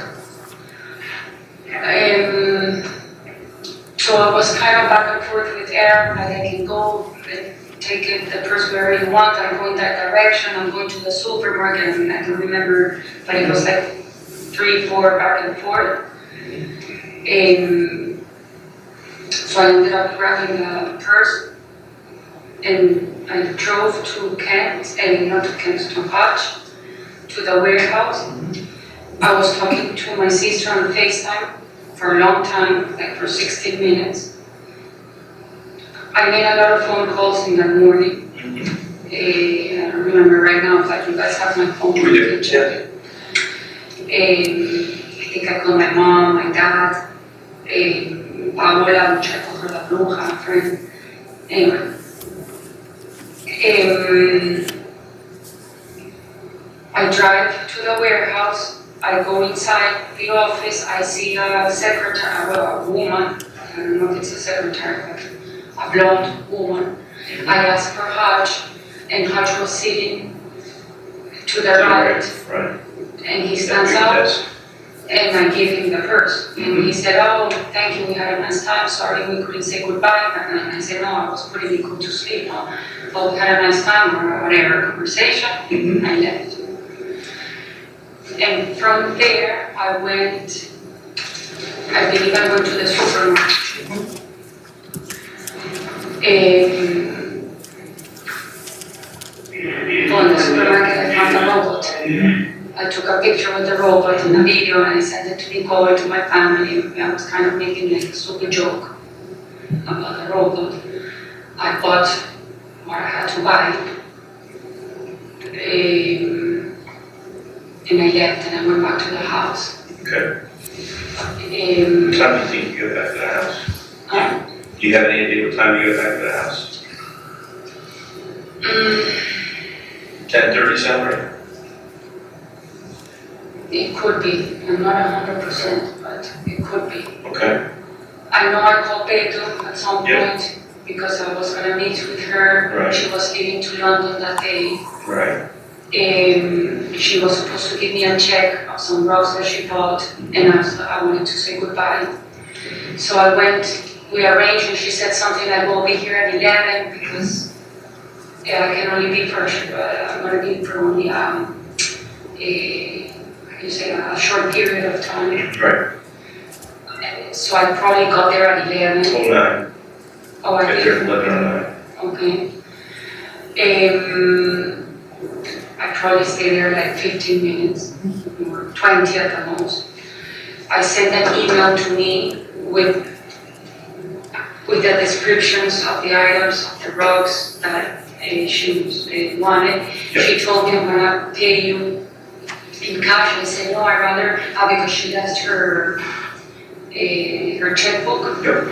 [SPEAKER 3] So I was kind of back and forth with Aaron, like I can go and take it, the purse wherever you want, I'm going that direction, I'm going to the supermarket, I mean, I don't remember, but it was like 3, 4 back and forth. So I ended up grabbing the purse, and I drove to Kent, not to Kent, to Hutch, to the warehouse. I was talking to my sister on FaceTime for a long time, like for 16 minutes. I made a lot of phone calls in that morning. I don't remember right now, but you guys have my phone.
[SPEAKER 2] We do, yeah.
[SPEAKER 3] I think I called my mom, my dad, Paola, which I called her La Bruja, a friend. Anyway. I drive to the warehouse. I go inside the office, I see a secretary, a woman, I don't know if it's a secretary, but a blonde woman. I asked for Hutch, and Hutch was sitting to the right, and he stands up, and I give him the purse. And he said, oh, thank you, we had a nice time, sorry we couldn't say goodbye. And I said, no, I was putting Nico to sleep, but we had a nice time, or whatever, conversation, and I left. And from there, I believe I went to the supermarket. On the supermarket, I found a robot. I took a picture with the robot and a video, and I sent it to Nicole, to my family. I was kind of making like a stupid joke about the robot. I bought, or I had to buy, and I left and I went back to the house.
[SPEAKER 2] Okay. What time do you think you got back to the house? Do you have any idea what time you got back to the house? 10:30 sound right?
[SPEAKER 3] It could be. I'm not 100%, but it could be.
[SPEAKER 2] Okay.
[SPEAKER 3] I know I called Pedro at some
[SPEAKER 2] Yeah.
[SPEAKER 3] point because I was gonna meet with her.
[SPEAKER 2] Right.
[SPEAKER 3] She was leaving to London that day.
[SPEAKER 2] Right.
[SPEAKER 3] She was supposed to give me a check of some rocks that she bought, and I wanted to say goodbye. So I went, we arranged, and she said something like, we'll be here at 11 because I can only be for I'm gonna be for only a short period of time.
[SPEAKER 2] Right.
[SPEAKER 3] So I probably got there at 11.
[SPEAKER 2] 09.
[SPEAKER 3] Oh, I
[SPEAKER 2] Get
[SPEAKER 3] did.
[SPEAKER 2] there at 11:09.
[SPEAKER 3] Okay. I probably stayed there like 15 minutes or 20 at the most. I sent an email to me with the descriptions of the items, of the rugs that she wanted.
[SPEAKER 2] Yep.
[SPEAKER 3] She told me I'm gonna pay you in cash. I said no, I'd rather, because she left her checkbook.
[SPEAKER 2] Yep.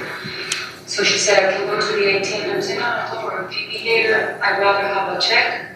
[SPEAKER 3] So she said I can go to the ATM. I'm saying, no, don't worry, pay me later. I'd rather have a check.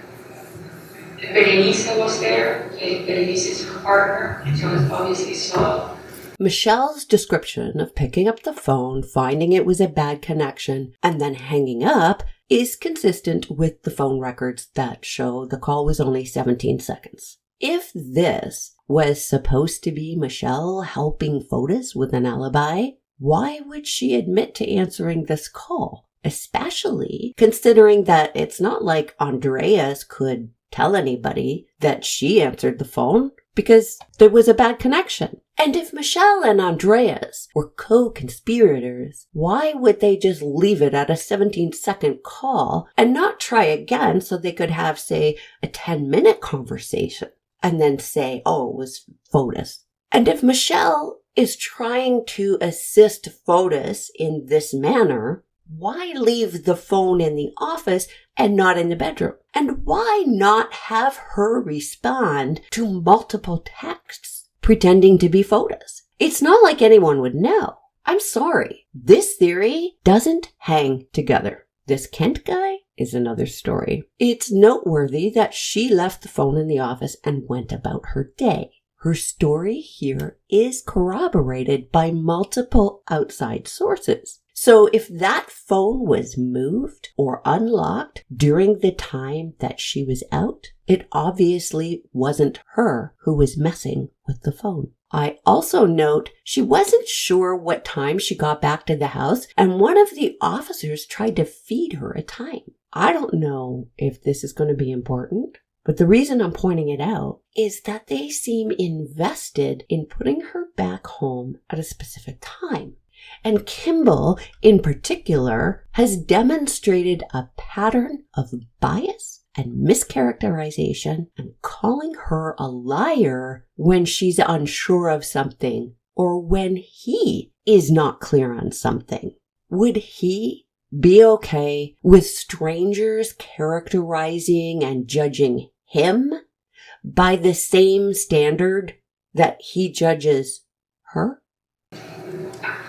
[SPEAKER 3] Berenice was there. Berenice is her partner, so obviously saw.
[SPEAKER 1] Michelle's description of picking up the phone, finding it was a bad connection, and then hanging up is consistent with the phone records that show the call was only 17 seconds. If this was supposed to be Michelle helping Fotis with an alibi, why would she admit to answering this call? Especially considering that it's not like Andreas could tell anybody that she answered the phone because there was a bad connection. And if Michelle and Andreas were co-conspirators, why would they just leave it at a 17-second call and not try again so they could have, say, a 10-minute conversation and then say, oh, it was Fotis? And if Michelle is trying to assist Fotis in this manner, why leave the phone in the office and not in the bedroom? And why not have her respond to multiple texts pretending to be Fotis? It's not like anyone would know. I'm sorry. This theory doesn't hang together. This Kent guy is another story. It's noteworthy that she left the phone in the office and went about her day. Her story here is corroborated by multiple outside sources. So if that phone was moved or unlocked during the time that she was out, it obviously wasn't her who was messing with the phone. I also note she wasn't sure what time she got back to the house, and one of the officers tried to feed her a time. I don't know if this is going to be important, but the reason I'm pointing it out is that they seem invested in putting her back home at a specific time. And Kimball, in particular, has demonstrated a pattern of bias and mischaracterization and calling her a liar when she's unsure of something or when he is not clear on something. Would he be okay with strangers characterizing and judging him by the same standard that he judges her?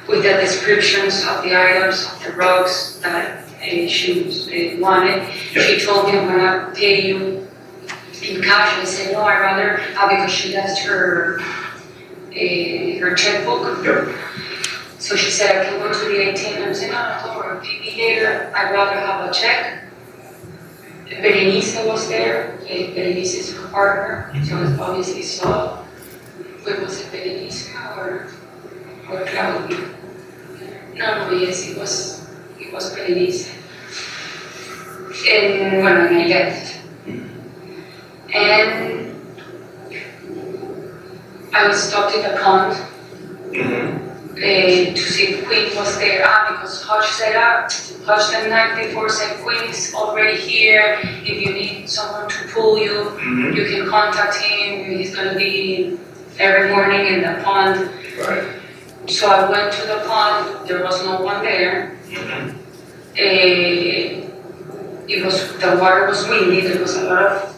[SPEAKER 3] With the descriptions of the items, of the rugs that she wanted,
[SPEAKER 2] Yep.
[SPEAKER 3] she told me I'm gonna pay you in cash. I said no, I'd rather, because she left her checkbook.
[SPEAKER 2] Yep.
[SPEAKER 3] So she said I can go to the ATM. I'm saying no, don't worry, pay me later. I'd rather have a check. Berenice was there. Berenice is her partner, so obviously saw. Where was it, Berenice or Claudia? No, yes, it was Berenice. And when I left, and I was stopped in the pond to see if Queen was there. Because Hodge said, Hodge the night before said, Queen is already here. If you need someone to pull you, you can contact him. He's going to be every morning in the pond.
[SPEAKER 2] Right.
[SPEAKER 3] So I went to the pond. There was no one there. The water was windy. There was a lot of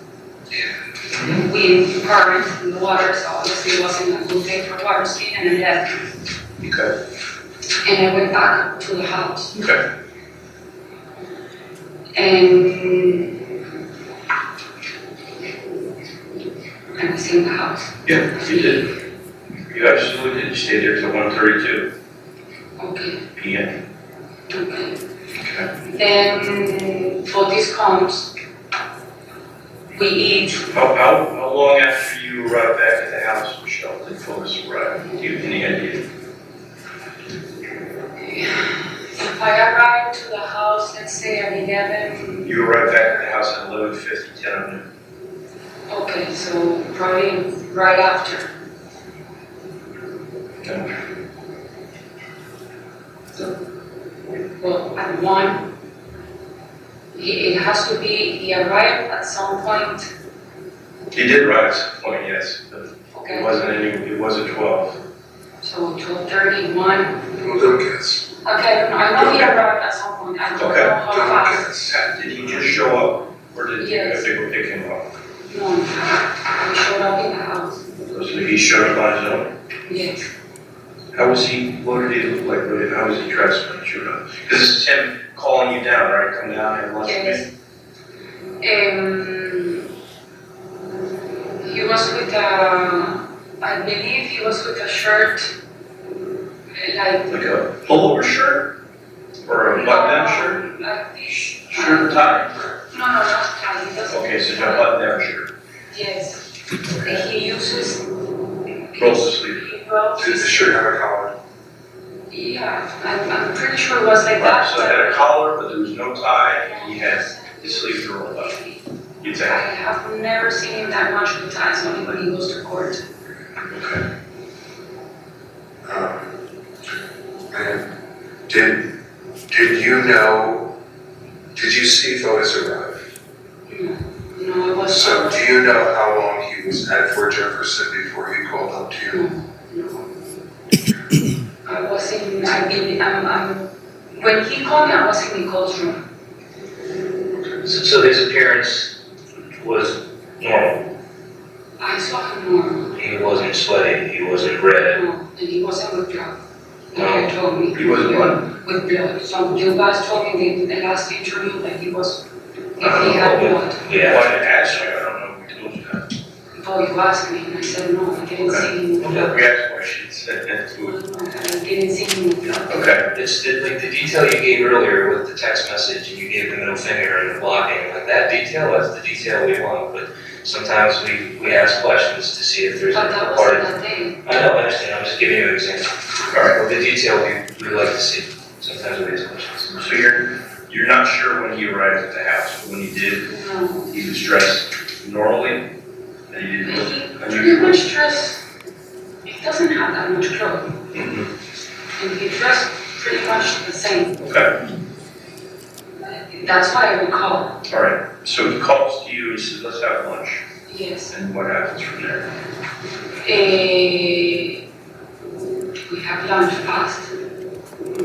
[SPEAKER 3] wind current in the water, so obviously it wasn't a good day for water skiing, and I left.
[SPEAKER 2] Okay.
[SPEAKER 3] And I went back to the house.
[SPEAKER 2] Okay.
[SPEAKER 3] And I stayed in the house.
[SPEAKER 2] Yeah, you did. You absolutely did. You stayed there till 1:32
[SPEAKER 3] Okay,
[SPEAKER 2] p.m.
[SPEAKER 3] okay.
[SPEAKER 2] Okay.
[SPEAKER 3] Then Fotis comes, we eat.
[SPEAKER 2] How long after you arrived back at the house, Michelle, did Fotis arrive? Do you have any idea?
[SPEAKER 3] If I arrive to the house, let's say at 11,
[SPEAKER 2] You arrived back at the house at 11:50, 10 of noon.
[SPEAKER 3] okay, so probably right after.
[SPEAKER 2] Okay.
[SPEAKER 3] So, well, at 1, it has to be, he arrived at some point,
[SPEAKER 2] He did arrive at some point, yes, but
[SPEAKER 3] okay,
[SPEAKER 2] it wasn't 12.
[SPEAKER 3] so 12:31.
[SPEAKER 5] Well, don't guess.
[SPEAKER 3] Okay, I know he arrived at some point, I don't
[SPEAKER 2] Okay.
[SPEAKER 3] know how
[SPEAKER 5] Don't
[SPEAKER 3] fast.
[SPEAKER 5] guess.
[SPEAKER 2] Did he just show up, or did you
[SPEAKER 3] Yes.
[SPEAKER 2] have to go pick him up?
[SPEAKER 3] No, he showed up in the house,
[SPEAKER 2] So he showed up on his own?
[SPEAKER 3] yes.
[SPEAKER 2] How was he, what did he look like, how was he dressed when he showed up? Because this is him calling you down, right? Come down and lunch with
[SPEAKER 3] Yes.
[SPEAKER 2] me?
[SPEAKER 3] He was with I believe he was with a shirt, like.
[SPEAKER 2] Like a pullover shirt? Or a button-down shirt?
[SPEAKER 3] Like this.
[SPEAKER 2] Shirt and tie?
[SPEAKER 3] No, not tie, he doesn't.
[SPEAKER 2] Okay, so a button-down shirt.
[SPEAKER 3] Yes. He uses.
[SPEAKER 2] Rolls the sleeve.
[SPEAKER 3] He rolls
[SPEAKER 5] Did the
[SPEAKER 3] his.
[SPEAKER 5] shirt have a collar?
[SPEAKER 3] Yeah, I'm pretty sure it was like
[SPEAKER 2] Right,
[SPEAKER 3] that.
[SPEAKER 2] so it had a collar, but there was no tie, and he had his sleeves rolled up. You'd
[SPEAKER 3] I
[SPEAKER 2] say,
[SPEAKER 3] have never seen him that much with ties, only when he goes to court.
[SPEAKER 2] okay.
[SPEAKER 5] And did you know, did you see Fotis arrive?
[SPEAKER 3] No, it was.
[SPEAKER 5] So do you know how long he was at Fort Jefferson before he called up to you?
[SPEAKER 3] No. I was in, when he called me, I was in Nicole's room.
[SPEAKER 4] So his appearance was normal.
[SPEAKER 3] I saw him normal.
[SPEAKER 4] He wasn't sweaty, he wasn't red.
[SPEAKER 3] No, and he wasn't with blood.
[SPEAKER 4] No.
[SPEAKER 3] You told me.
[SPEAKER 2] He wasn't what?
[SPEAKER 3] With blood. So you guys told me in the last interview that he was, if he had blood.
[SPEAKER 4] Yeah.
[SPEAKER 2] Well, I didn't ask you, I don't know if we told you that.
[SPEAKER 3] Oh, you asked me, and I said no, I didn't see him with blood.
[SPEAKER 2] We asked questions, and
[SPEAKER 3] I didn't see him with blood.
[SPEAKER 2] okay.
[SPEAKER 4] It's like the detail you gave earlier with the text message and you gave the middle finger and the blocking, like that detail, that's the detail we want. But sometimes we ask questions to see if there's
[SPEAKER 3] But
[SPEAKER 4] a
[SPEAKER 3] that
[SPEAKER 4] part
[SPEAKER 3] wasn't
[SPEAKER 4] of.
[SPEAKER 3] that day.
[SPEAKER 4] I know, I understand, I'm just giving you an example.
[SPEAKER 2] All right,
[SPEAKER 4] But the detail we like to see, sometimes we ask questions.
[SPEAKER 2] so you're not sure when he arrived at the house, but when he did,
[SPEAKER 3] No.
[SPEAKER 2] he was dressed normally, and he didn't look
[SPEAKER 3] He pretty
[SPEAKER 2] unusual?
[SPEAKER 3] much dressed, he doesn't have that much clothes.
[SPEAKER 2] Mhm.
[SPEAKER 3] And he dressed pretty much the same.
[SPEAKER 2] Okay,
[SPEAKER 3] That's what I recall.
[SPEAKER 2] all right, so he calls to you and says, let's have lunch,
[SPEAKER 3] Yes.
[SPEAKER 2] and what happens from there?
[SPEAKER 3] We have lunch fast.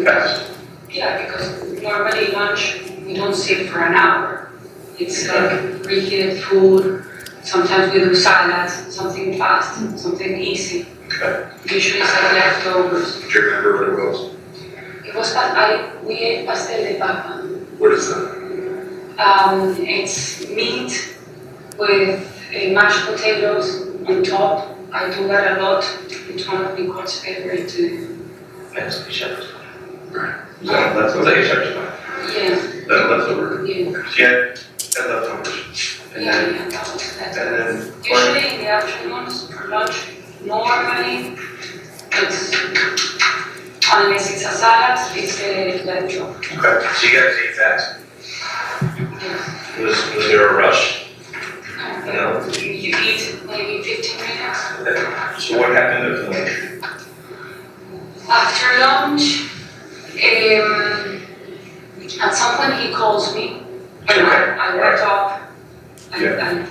[SPEAKER 2] Fast?
[SPEAKER 3] Yeah, because normally lunch, we don't sit for an hour. It's like reheated food. Sometimes we do salads, something fast, something easy.
[SPEAKER 2] Okay,
[SPEAKER 3] Usually it's like leftovers.
[SPEAKER 5] Do you remember what it was?
[SPEAKER 3] It was we ate pastel de papa.
[SPEAKER 5] What is that?
[SPEAKER 3] It's meat with mashed potatoes on top. I do that a lot. It's one of Nicole's favorite too.
[SPEAKER 4] That's the shepherd's pie.
[SPEAKER 2] is that leftover?
[SPEAKER 3] Yeah,
[SPEAKER 2] That leftover?
[SPEAKER 3] yeah,
[SPEAKER 2] Yeah, that leftovers. And
[SPEAKER 3] yeah,
[SPEAKER 2] then,
[SPEAKER 3] yeah, that's
[SPEAKER 2] and then,
[SPEAKER 3] usually in the afternoons for lunch, normally it's, unless it's a salad, it's a leftover.
[SPEAKER 2] okay, so you guys ate fast?
[SPEAKER 3] Yes.
[SPEAKER 4] Was there a rush? No.
[SPEAKER 3] You eat maybe 15 minutes.
[SPEAKER 2] So what happened at lunch?
[SPEAKER 3] After lunch, at some point he calls me. And I went up.
[SPEAKER 2] Yeah.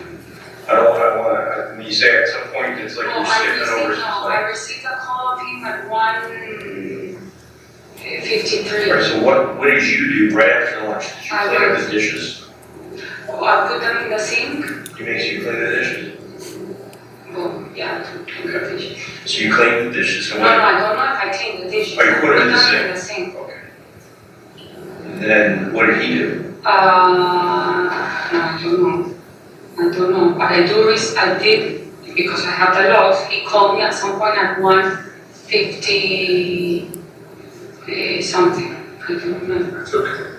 [SPEAKER 2] I don't wanna, when you say at some point, it's like
[SPEAKER 3] No,
[SPEAKER 2] you're skipping over
[SPEAKER 3] I
[SPEAKER 2] something.
[SPEAKER 3] received a call of him at 1:53.
[SPEAKER 2] Alright, so what did you do right after lunch? Did you
[SPEAKER 3] I
[SPEAKER 2] clean
[SPEAKER 3] was-
[SPEAKER 2] the dishes?
[SPEAKER 3] I put them in the sink.
[SPEAKER 2] You make sure you clean the dishes?
[SPEAKER 3] Well, yeah, clean the dishes.
[SPEAKER 2] So you clean the dishes
[SPEAKER 3] No,
[SPEAKER 2] and
[SPEAKER 3] no,
[SPEAKER 2] what?
[SPEAKER 3] I don't know if I clean the dishes.
[SPEAKER 2] Oh, you put 'em in the
[SPEAKER 3] them
[SPEAKER 2] sink?
[SPEAKER 3] in the sink.
[SPEAKER 2] Okay. And then what did he do?
[SPEAKER 3] No, I don't know. I don't know. But I did because I have the logs. He called me at some point at 1:50 something. I don't remember.
[SPEAKER 5] It's okay.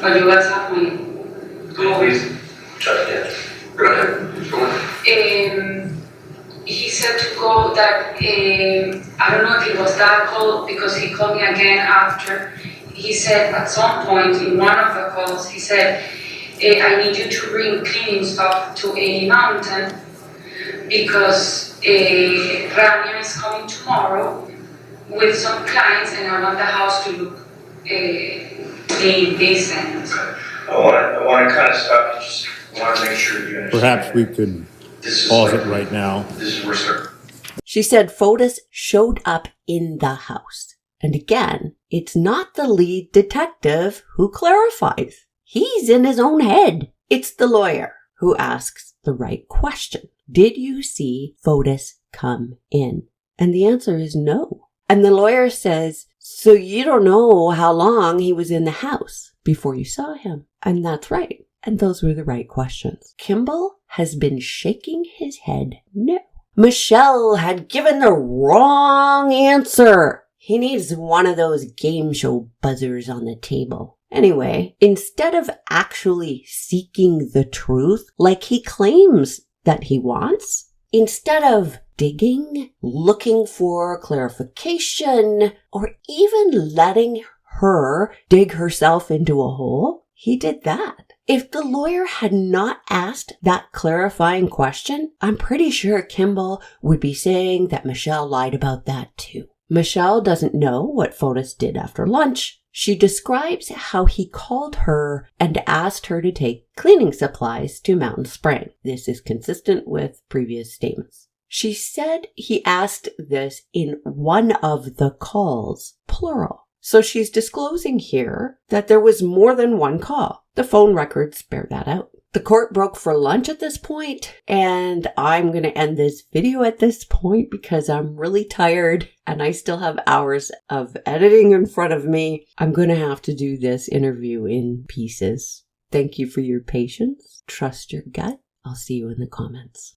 [SPEAKER 3] But you guys have my
[SPEAKER 4] Please, Chuck, yeah.
[SPEAKER 5] Go ahead. Go on.
[SPEAKER 3] He said to go that, I don't know if it was that call, because he called me again after. He said at some point in one of the calls, he said, I need you to bring cleaning stuff to a mountain because Rania is coming tomorrow with some clients and I want the house to look decent.
[SPEAKER 2] I want to kind of stop you, just want to make sure you understand.
[SPEAKER 6] Perhaps we could pause it right now.
[SPEAKER 2] This is where start.
[SPEAKER 1] She said Fotis showed up in the house. And again, it's not the lead detective who clarifies. He's in his own head. It's the lawyer who asks the right question. Did you see Fotis come in? And the answer is no. And the lawyer says, so you don't know how long he was in the house before you saw him. And that's right. And those were the right questions. Kimball has been shaking his head no. Michelle had given the wrong answer. He needs one of those game show buzzers on the table. Anyway, instead of actually seeking the truth like he claims that he wants, instead of digging, looking for clarification, or even letting her dig herself into a hole, he did that. If the lawyer had not asked that clarifying question, I'm pretty sure Kimball would be saying that Michelle lied about that too. Michelle doesn't know what Fotis did after lunch. She describes how he called her and asked her to take cleaning supplies to Mountain Spring. This is consistent with previous statements. She said he asked this in one of the calls, plural. So she's disclosing here that there was more than one call. The phone records bear that out. The court broke for lunch at this point, and I'm going to end this video at this point because I'm really tired and I still have hours of editing in front of me. I'm going to have to do this interview in pieces. Thank you for your patience. Trust your gut. I'll see you in the comments.